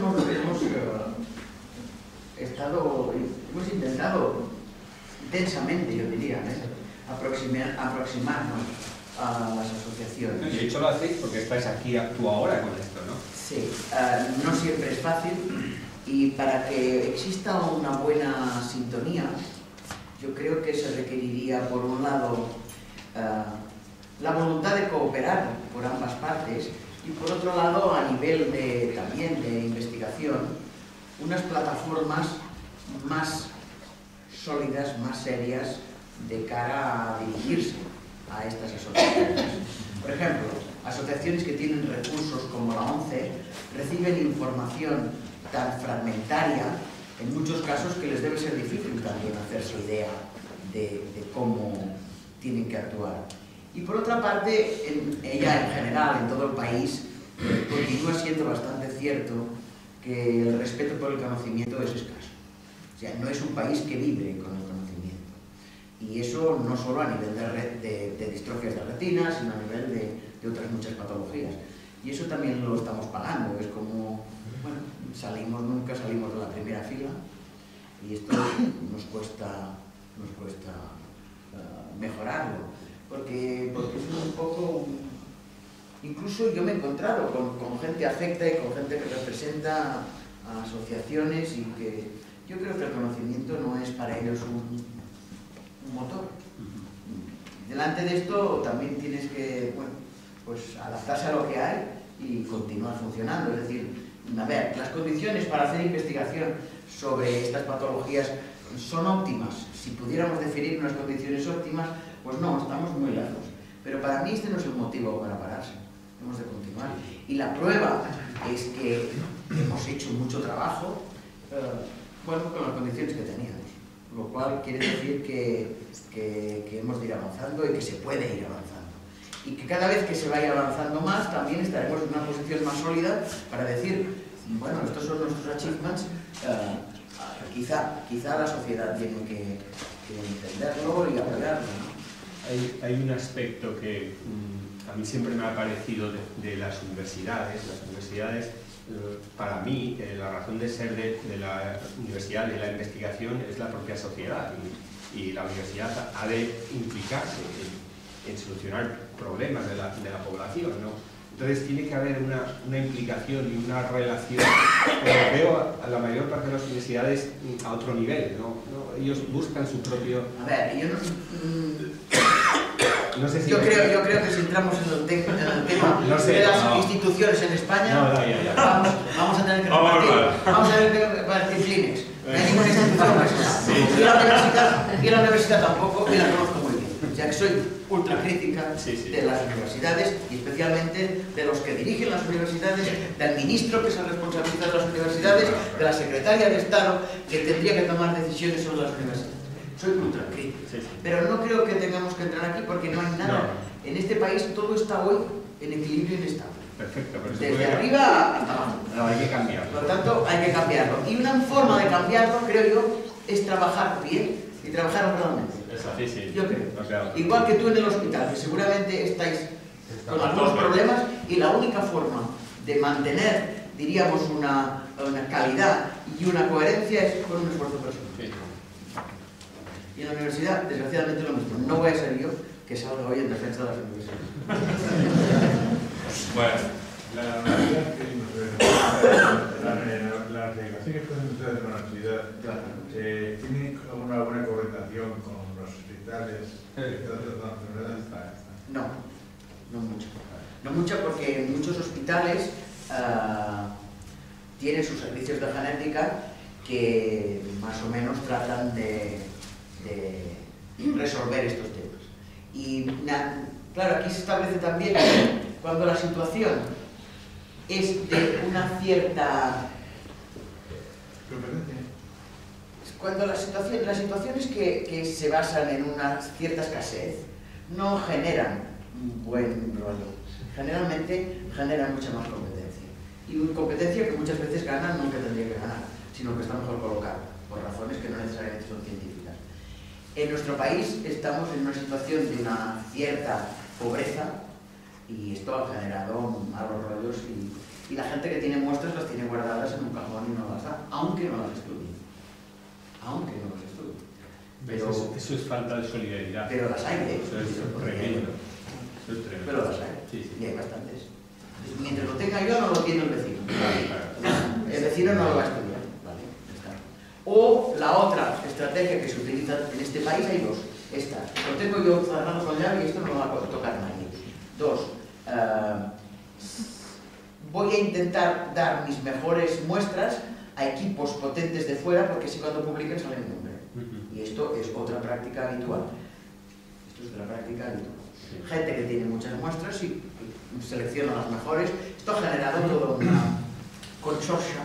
hemos intentado intensamente, yo diría, aproximarnos a las asociaciones. De hecho lo hacéis porque estáis aquí, actúa ahora con esto, ¿no? Sí, no siempre es fácil, Y para que exista una buena sintonía, yo creo que se requeriría, por un lado, la voluntad de cooperar por ambas partes y, por otro lado, a nivel también de investigación, unas plataformas más sólidas, más serias, de cara a dirigirse a estas asociaciones. Por ejemplo, asociaciones que tienen recursos como la ONCE reciben información tan fragmentaria, en muchos casos, que les debe ser difícil también hacerse idea de cómo tienen que actuar. Y por otra parte, ella en general, en todo el país, continúa siendo bastante cierto que el respeto por el conocimiento es escaso. O sea, no es un país que vibre con el conocimiento. Y eso no solo a nivel de distrofias de retina, sino a nivel de otras muchas patologías. Y eso también lo estamos pagando. Es como, bueno, nunca salimos de la primera fila y esto nos cuesta mejorarlo. Porque es un poco... Incluso yo me he encontrado con gente afecta y con gente que representa a asociaciones y que yo creo que el conocimiento no es para ellos un motor. Delante de esto también tienes que, bueno, pues adaptarse a lo que hay y continuar funcionando. Es decir, a ver, las condiciones para hacer investigación sobre estas patologías son óptimas. Si pudiéramos definir unas condiciones óptimas, pues no, estamos muy lejos. Pero para mí este no es el motivo para pararse. Hemos de continuar. Y la prueba es que hemos hecho mucho trabajo, bueno, con las condiciones que teníamos. Lo cual quiere decir que hemos de ir avanzando y que se puede ir avanzando. Y que cada vez que se vaya avanzando más, también estaremos en una posición más sólida para decir, bueno, estos son nuestros achievements, quizá la sociedad tiene que entenderlo y apoyarlo, ¿no? Hay un aspecto que a mí siempre me ha parecido de las universidades. Las universidades, para mí, la razón de ser de la universidad, de la investigación, es la propia sociedad. Y la universidad ha de implicarse en solucionar problemas de la población, ¿no? Entonces tiene que haber una implicación y una relación. Veo a la mayor parte de las universidades a otro nivel, ¿no? Ellos buscan su propio... A ver, yo no sé si... Yo creo que si entramos en el tema no sé, de las instituciones en España, ya. Vamos a tener que repartir Kleenex. No hay ninguna institución más. Y la universidad tampoco, y la conozco muy bien. O sea que soy ultra crítica de las universidades y especialmente de los que dirigen las universidades, del ministro que se responsabiliza de las universidades, de la secretaria de Estado que tendría que tomar decisiones sobre las universidades. Soy ultra crítico. Pero no creo que tengamos que entrar aquí porque no hay nada. En este país todo está hoy en equilibrio inestable. Perfecto. Desde arriba hasta abajo. No, hay que cambiarlo. Por lo tanto, hay que cambiarlo. Y una forma de cambiarlo, creo yo, es trabajar bien y trabajar honradamente. Sí. Yo creo. Igual que tú en el hospital, que seguramente estáis con algunos problemas y la única forma de mantener, diríamos, una calidad y una coherencia es con un esfuerzo personal. Y en la universidad, desgraciadamente, lo mismo. No voy a ser yo que salga hoy en defensa de las universidades. Bueno, la universidad la delegación que pueden ustedes de la universidad tiene una buena coordinación con los hospitales que tratan las enfermedades. No mucho. No mucho porque en muchos hospitales tienen sus servicios de genética que más o menos tratan de resolver estos temas. Y claro, aquí se establece también que cuando la situación es de una cierta... Cuando las situaciones que se basan en una cierta escasez no generan un buen rollo. Generalmente generan mucha más competencia. Y una competencia que muchas veces gana nunca tendría que ganar, sino que está mejor colocada, por razones que no necesariamente son científicas. En nuestro país estamos en una situación de una cierta pobreza y esto ha generado malos rollos y la gente que tiene muestras las tiene guardadas en un cajón y no las da, aunque no las estudie. Pero, eso es falta de solidaridad. Pero las hay, Eso es tremendo. Pero las hay. Sí. Y hay bastantes. Mientras lo tenga yo, no lo tiene el vecino. Claro. El vecino no lo va a estudiar. O la otra estrategia que se utiliza en este país, hay dos. Esta, lo tengo yo cerrado con llave y esto no lo va a tocar nadie. Dos, voy a intentar dar mis mejores muestras a equipos potentes de fuera, porque así cuando publiquen sale mi nombre. Y esto es otra práctica habitual. Gente que tiene muchas muestras y selecciona las mejores. Esto ha generado toda una consorcia.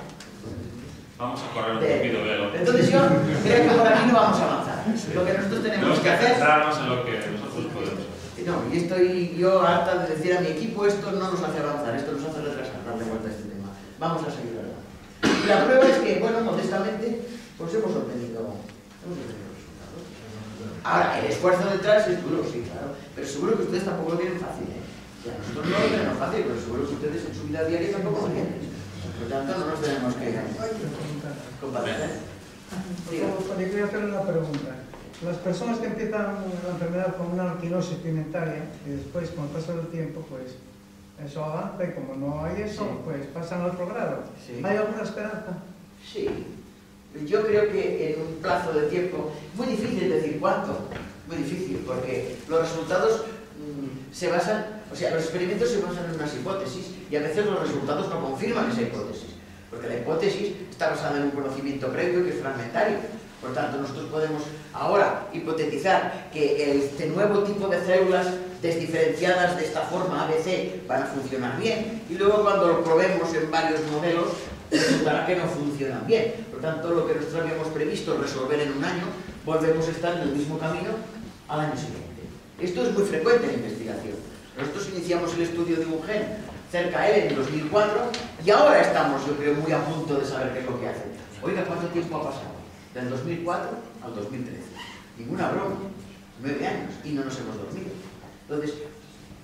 Vamos a correr un poquito de lo. Entonces yo creo que por aquí no vamos a avanzar. Lo que nosotros tenemos que hacer... centrarnos en lo que nosotros podemos hacer. No, y estoy yo harta de decir a mi equipo, esto no nos hace avanzar, esto nos hace retrasar, darle vuelta a este tema. Vamos a seguir adelante. Y la prueba es que, bueno, modestamente, pues hemos obtenido resultados. Ahora, el esfuerzo detrás es duro, sí, claro, pero seguro que ustedes tampoco lo tienen fácil, ¿eh? O sea, nosotros no lo tenemos fácil, pero seguro que ustedes en su vida diaria tampoco lo tienen. Por lo tanto, no nos tenemos que compadecer. Yo quería hacer una pregunta. Las personas que empiezan la enfermedad con una anquilosis pigmentaria y después, con el paso del tiempo, pues eso avanza y como no hay eso, sí, pues pasan al otro grado. Sí. ¿Hay alguna esperanza? Sí. Yo creo que en un plazo de tiempo, muy difícil decir cuánto, muy difícil, porque los resultados se basan, o sea, los experimentos se basan en unas hipótesis y a veces los resultados no confirman esa hipótesis, porque la hipótesis está basada en un conocimiento previo que es fragmentario. Por tanto, nosotros podemos ahora hipotetizar que este nuevo tipo de células desdiferenciadas de esta forma ABC van a funcionar bien y luego cuando lo probemos en varios modelos resultará que no funcionan bien. Por tanto, lo que nosotros habíamos previsto resolver en un año, volvemos a estar en el mismo camino al año siguiente. Esto es muy frecuente en la investigación. Nosotros iniciamos el estudio de un gen cerca a él en 2004 y ahora estamos, yo creo, muy a punto de saber qué es lo que hace. Oiga, ¿cuánto tiempo ha pasado? Del 2004 al 2013. Ninguna broma. 9 años y no nos hemos dormido. Entonces,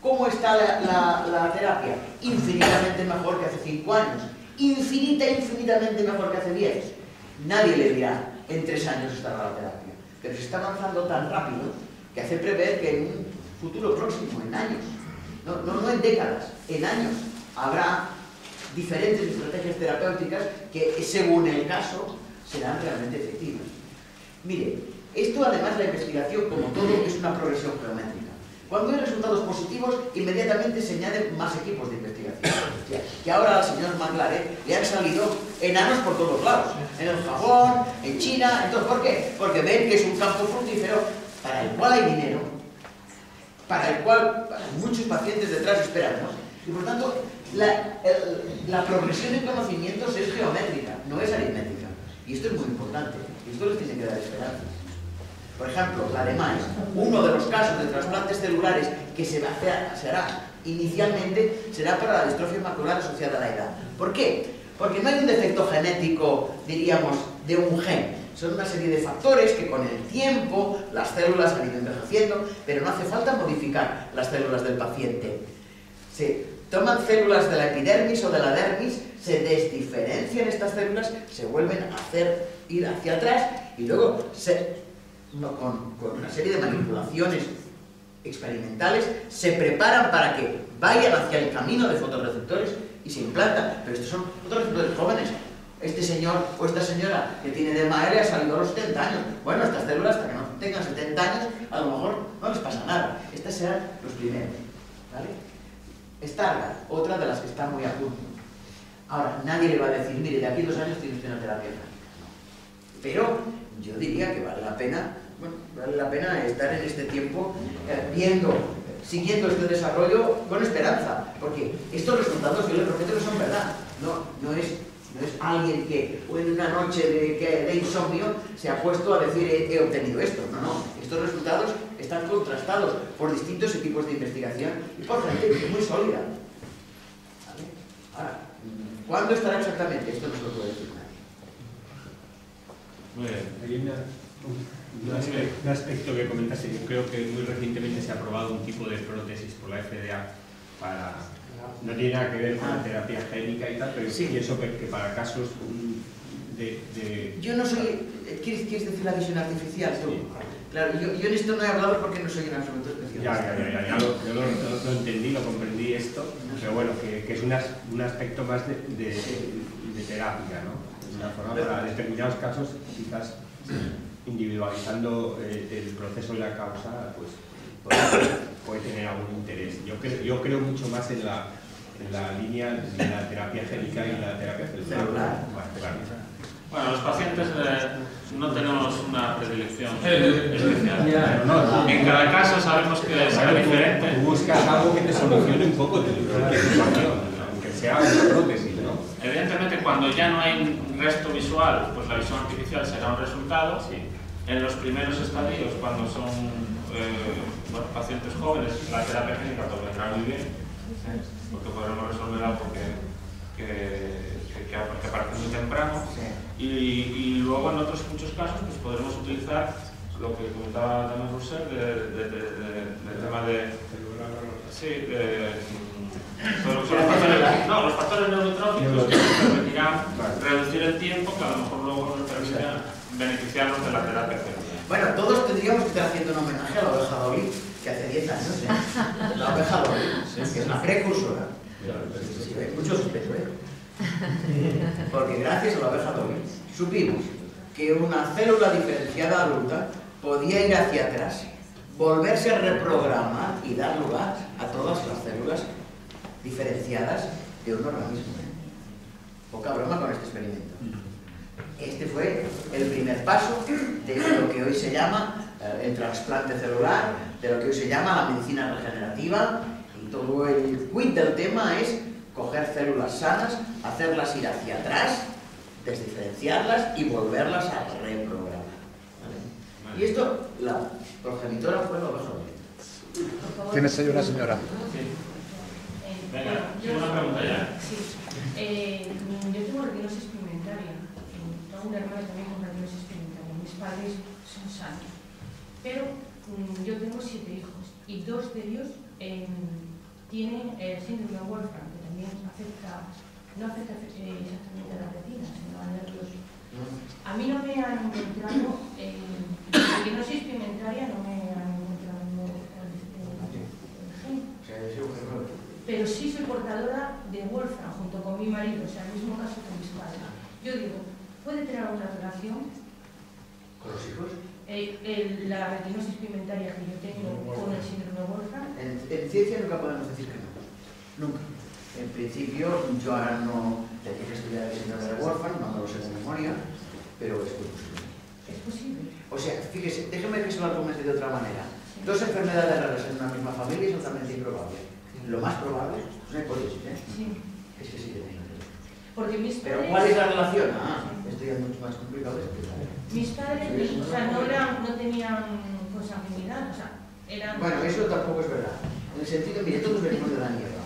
¿cómo está la terapia? Infinitamente mejor que hace 5 años. Infinitamente mejor que hace 10. Nadie le dirá, en 3 años estará la terapia. Pero se está avanzando tan rápido que hace prever que en un futuro próximo, en años, no en décadas, en años, habrá diferentes estrategias terapéuticas que, según el caso, serán realmente efectivas. Mire, esto además la investigación, como todo, es una progresión geométrica. Cuando hay resultados positivos, inmediatamente se añaden más equipos de investigación. O sea, que ahora al señor Manglaret le han salido enanos por todos lados. En el Japón, en China, entonces, ¿por qué? Porque ven que es un campo fructífero para el cual hay dinero, para el cual muchos pacientes detrás esperan, ¿no? Y por tanto, la progresión en conocimientos es geométrica, no es aritmética. Y esto es muy importante, y esto les tiene que dar esperanza. Por ejemplo, la de Mais, uno de los casos de trasplantes celulares que se hará inicialmente será para la distrofia macular asociada a la edad. ¿Por qué? Porque no hay un defecto genético, diríamos, de un gen. Son una serie de factores que con el tiempo las células han ido envejeciendo, pero no hace falta modificar las células del paciente. Se toman células de la epidermis o de la dermis, se desdiferencian estas células, se vuelven a hacer ir hacia atrás y luego con una serie de manipulaciones experimentales se preparan para que vayan hacia el camino de fotorreceptores y se implantan. Pero estos son fotorreceptores jóvenes. Este señor o esta señora que tiene DMA le ha salido a los 70 años. Bueno, estas células hasta que no tengan 70 años a lo mejor no les pasa nada. Estas serán los primeros, ¿vale? Stargardt, otra de las que está muy a punto. Ahora, nadie le va a decir, mire, de aquí a 2 años tiene usted una terapia. No. Pero yo diría que vale la pena estar en este tiempo siguiendo este desarrollo con esperanza, porque estos resultados, yo les prometo que son verdad. No es alguien que en una noche de insomnio se ha puesto a decir he obtenido esto. No. Estos resultados están contrastados por distintos equipos de investigación y por gente muy sólida. ¿Vale? Ahora, ¿cuándo estará exactamente? Esto no se lo puede decir nadie. Muy bien. Hay un aspecto que comentaste. Yo creo que muy recientemente se ha aprobado un tipo de prótesis por la FDA para... No tiene nada que ver con la terapia génica y tal, pero sí pienso que para casos de... Yo no soy... ¿Quieres decir la visión artificial tú? Sí. Claro, yo en esto no he hablado porque no soy en absoluto especialista. Ya, yo lo entendí, lo comprendí esto, pero bueno, que es un aspecto más de terapia, ¿no? una forma para determinados casos, quizás individualizando el proceso y la causa, pues puede tener algún interés. Yo creo mucho más en la línea de la terapia génica y la terapia celular. Bueno, los pacientes no tenemos una predilección especial. En cada caso sabemos que será diferente. Tú buscas algo que te solucione un poco tu situación, aunque sea una prótesis, ¿no? Evidentemente, cuando ya no hay un resto visual, pues la visión artificial será un resultado. Sí. En los primeros estadios, cuando son pacientes jóvenes, la terapia génica vendrá muy bien, porque podremos resolver algo que aparece muy temprano. Y luego en otros muchos casos pues podremos utilizar lo que comentaba también Roussel del tema de los factores neurotróficos que nos permitirán reducir el tiempo, que a lo mejor luego nos permitirá beneficiarnos de la terapia celular. Bueno, todos tendríamos que estar haciendo un homenaje a la oveja Dolly, que hace 10 años, la oveja Dolly, que es la precursora. Sí, hay mucho respeto, porque gracias a la oveja Dolly supimos que una célula diferenciada adulta podía ir hacia atrás, volverse a reprogramar y dar lugar a todas las células diferenciadas de un organismo. Poca broma con este experimento. Este fue el primer paso de lo que hoy se llama el trasplante celular, de lo que hoy se llama la medicina regenerativa, y todo el quid del tema es coger células sanas, hacerlas ir hacia atrás, desdiferenciarlas y volverlas a reprogramar. ¿Vale? Y esto, la progenitora fue la oveja Dolly. ¿Tienes ahí una señora? Venga, una pregunta ya. Sí. Yo tengo retinosis pigmentaria. Tengo una hermana también con retinosis pigmentaria. Mis padres son sanos. Pero yo tengo 7 hijos y 2 de ellos tienen síndrome de Wolfram, que también afecta, no afecta exactamente a la retina, sino a nervios. A mí no me han encontrado, retinosis pigmentaria no me han encontrado el gen. Pero sí soy portadora de Wolfram junto con mi marido, o sea, el mismo caso que mis padres. Yo digo, ¿puede tener alguna relación? ¿Con los hijos? La retinosis pigmentaria que yo tengo con el síndrome de Wolfram. En ciencia nunca podemos decir que no. Nunca. En principio, yo ahora no tenía que estudiar el síndrome de Wolfram, no me lo sé de memoria, pero es muy posible. Es posible. O sea, fíjese, déjeme que se lo argumente de otra manera. 2 enfermedades raras en una misma familia es totalmente improbable. Lo más probable, es una hipótesis, Sí. es que sí que tenga. Porque mis padres... Pero ¿cuál es la relación? Esto ya es mucho más complicado de explicar. Mis padres, o sea, no tenían consanguinidad, o sea, eran... Bueno, eso tampoco es verdad. En el sentido, mire, todos venimos de la mierda.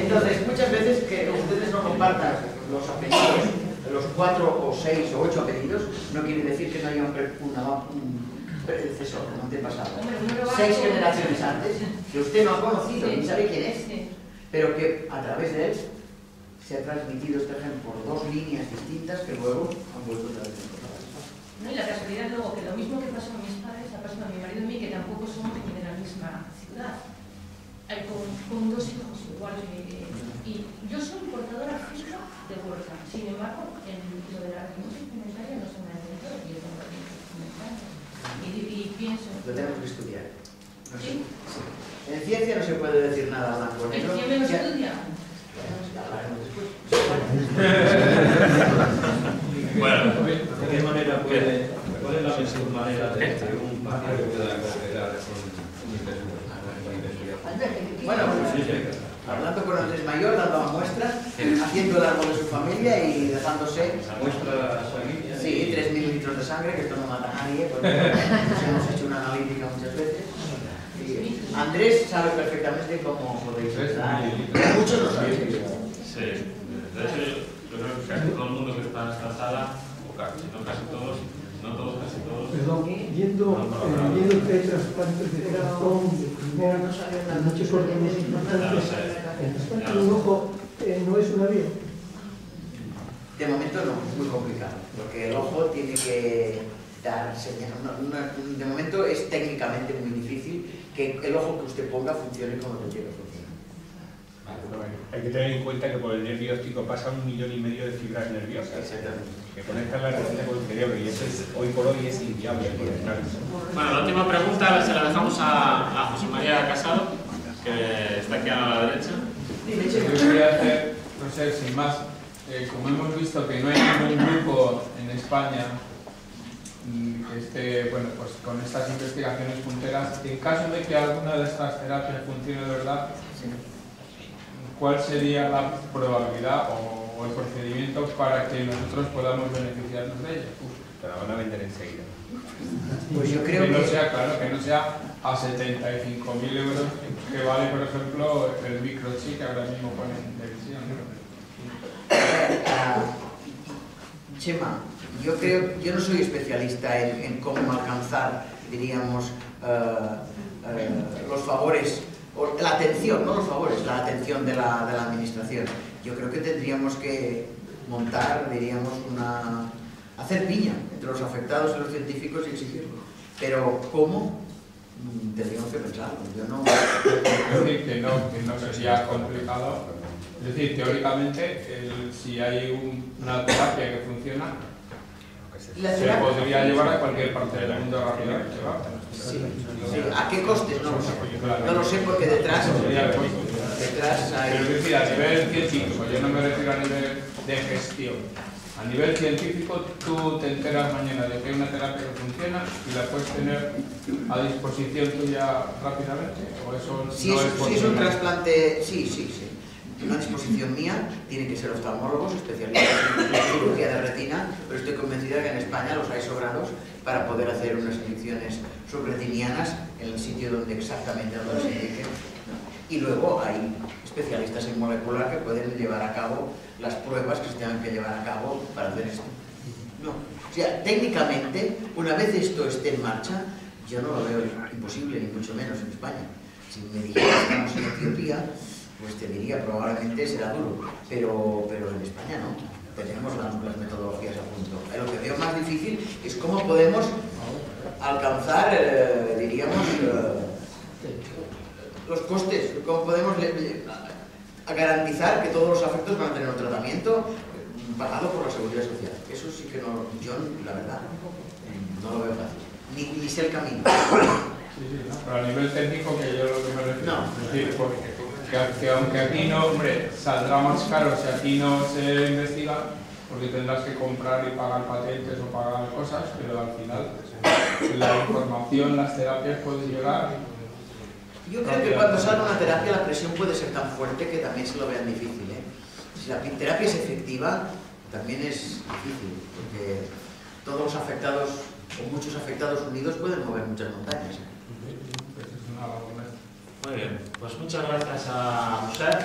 Entonces, muchas veces que ustedes no compartan los apellidos, los 4 o 6 o 8 apellidos, no quiere decir que no haya un predecesor, un antepasado. 6 generaciones antes, que usted no ha conocido ni sabe quién es, pero que a través de él se ha transmitido este gen por 2 líneas distintas que luego han vuelto otra vez a encontrar. ¿No? Y la casualidad luego que lo mismo que pasó a mis padres, ha pasado a mi marido y a mí, que tampoco somos de la misma ciudad. Con 2 hijos igual. Y yo soy portadora fija de Wolfram. Sin embargo, lo de la retinosis pigmentaria no se me ha entendido, y yo tengo retinosis pigmentaria. Y pienso... Lo tenemos que estudiar. No sé. ¿Sí? Sí. En ciencia no se puede decir nada blanco. ¿El quién me lo estudia? Ya hablaremos después. Bueno, ¿de qué manera puede, cuál es la mejor manera de que un paciente pueda cooperar con un investigador? Bueno, hablando con Andrés Mayor, dando muestras, haciendo el árbol de su familia y dejándose... ¿Esa muestra sanguínea? Sí, 3 mililitros de sangre, que esto no mata a nadie, porque nos hemos hecho una analítica muchas veces. Y Andrés sabe perfectamente cómo podéis estar. Muchos lo saben. sí. De hecho, yo creo que casi todo el mundo que está en esta sala, o casi, no casi todos, no todos, casi todos. Perdón, viendo que hay trasplantes de corazón, de pulmón, muchos órganos importantes, el trasplante de un ojo no es una vía. De momento no, es muy complicado, porque el ojo tiene que dar señal. De momento es técnicamente muy difícil que el ojo que usted ponga funcione como lo quiere funcionar. Hay que tener en cuenta que por el nervio óptico pasa 1,5 millones de fibras nerviosas que conectan la retina con el cerebro, y eso hoy por hoy es inviable conectar eso. Bueno, la última pregunta se la dejamos a José María Casado, que está aquí a la derecha. Yo quería hacer, no sé, sin más, como hemos visto que no hay ningún grupo en España que esté, bueno, pues con estas investigaciones punteras, en caso de que alguna de estas terapias funcione de verdad, ¿cuál sería la probabilidad o el procedimiento para que nosotros podamos beneficiarnos de ella? Te la van a vender enseguida. Pues yo creo que no sea, claro, que no sea a 75.000 euros que vale, por ejemplo, el microchip que ahora mismo ponen de visión, ¿no? Chema, yo no soy especialista en cómo alcanzar, diríamos, los favores, o la atención, no los favores, la atención de la administración. Yo creo que tendríamos que montar, diríamos, hacer piña entre los afectados y los científicos y exigirlo. Pero ¿cómo? Tendríamos que pensarlo. Yo no... Es decir, que no sería complicado. Es decir, teóricamente, si hay una terapia que funciona, se podría llevar a cualquier parte del mundo rápidamente, ¿verdad? Sí. ¿A qué costes? No lo sé. No lo sé porque detrás hay... Pero es decir, a nivel científico, yo no me refiero a nivel de gestión. A nivel científico, tú te enteras mañana de que hay una terapia que funciona y la puedes tener a disposición tuya rápidamente, o eso no es posible. Si es un trasplante, sí. Una disposición mía, tienen que ser oftalmólogos, especialistas en cirugía de retina, pero estoy convencida que en España los hay sobrados para poder hacer unas inyecciones subretinianas en el sitio donde exactamente donde se indique. Y luego hay especialistas en molecular que pueden llevar a cabo las pruebas que se tengan que llevar a cabo para hacer esto. No. O sea, técnicamente, una vez esto esté en marcha, yo no lo veo imposible, ni mucho menos en España. Si me dijeras que estamos en Etiopía, pues te diría, probablemente será duro, pero en España no. Tenemos las metodologías a punto. Lo que veo más difícil es cómo podemos alcanzar, diríamos, los costes, cómo podemos garantizar que todos los afectos van a tener un tratamiento pagado por la Seguridad Social. Eso sí que no, yo la verdad, no lo veo fácil, ni sé el camino. Sí, ¿no? Pero a nivel técnico, que yo lo que me refiero, es decir, que aunque aquí no, hombre, saldrá más caro si aquí no se investiga, porque tendrás que comprar y pagar patentes o pagar cosas, pero al final la información, las terapias pueden llegar. Yo creo que cuando sale una terapia la presión puede ser tan fuerte que también se lo vean difícil, ¿eh? Si la terapia es efectiva, también es difícil, porque todos los afectados, o muchos afectados unidos, pueden mover muchas montañas. Muy bien, pues muchas gracias a usted.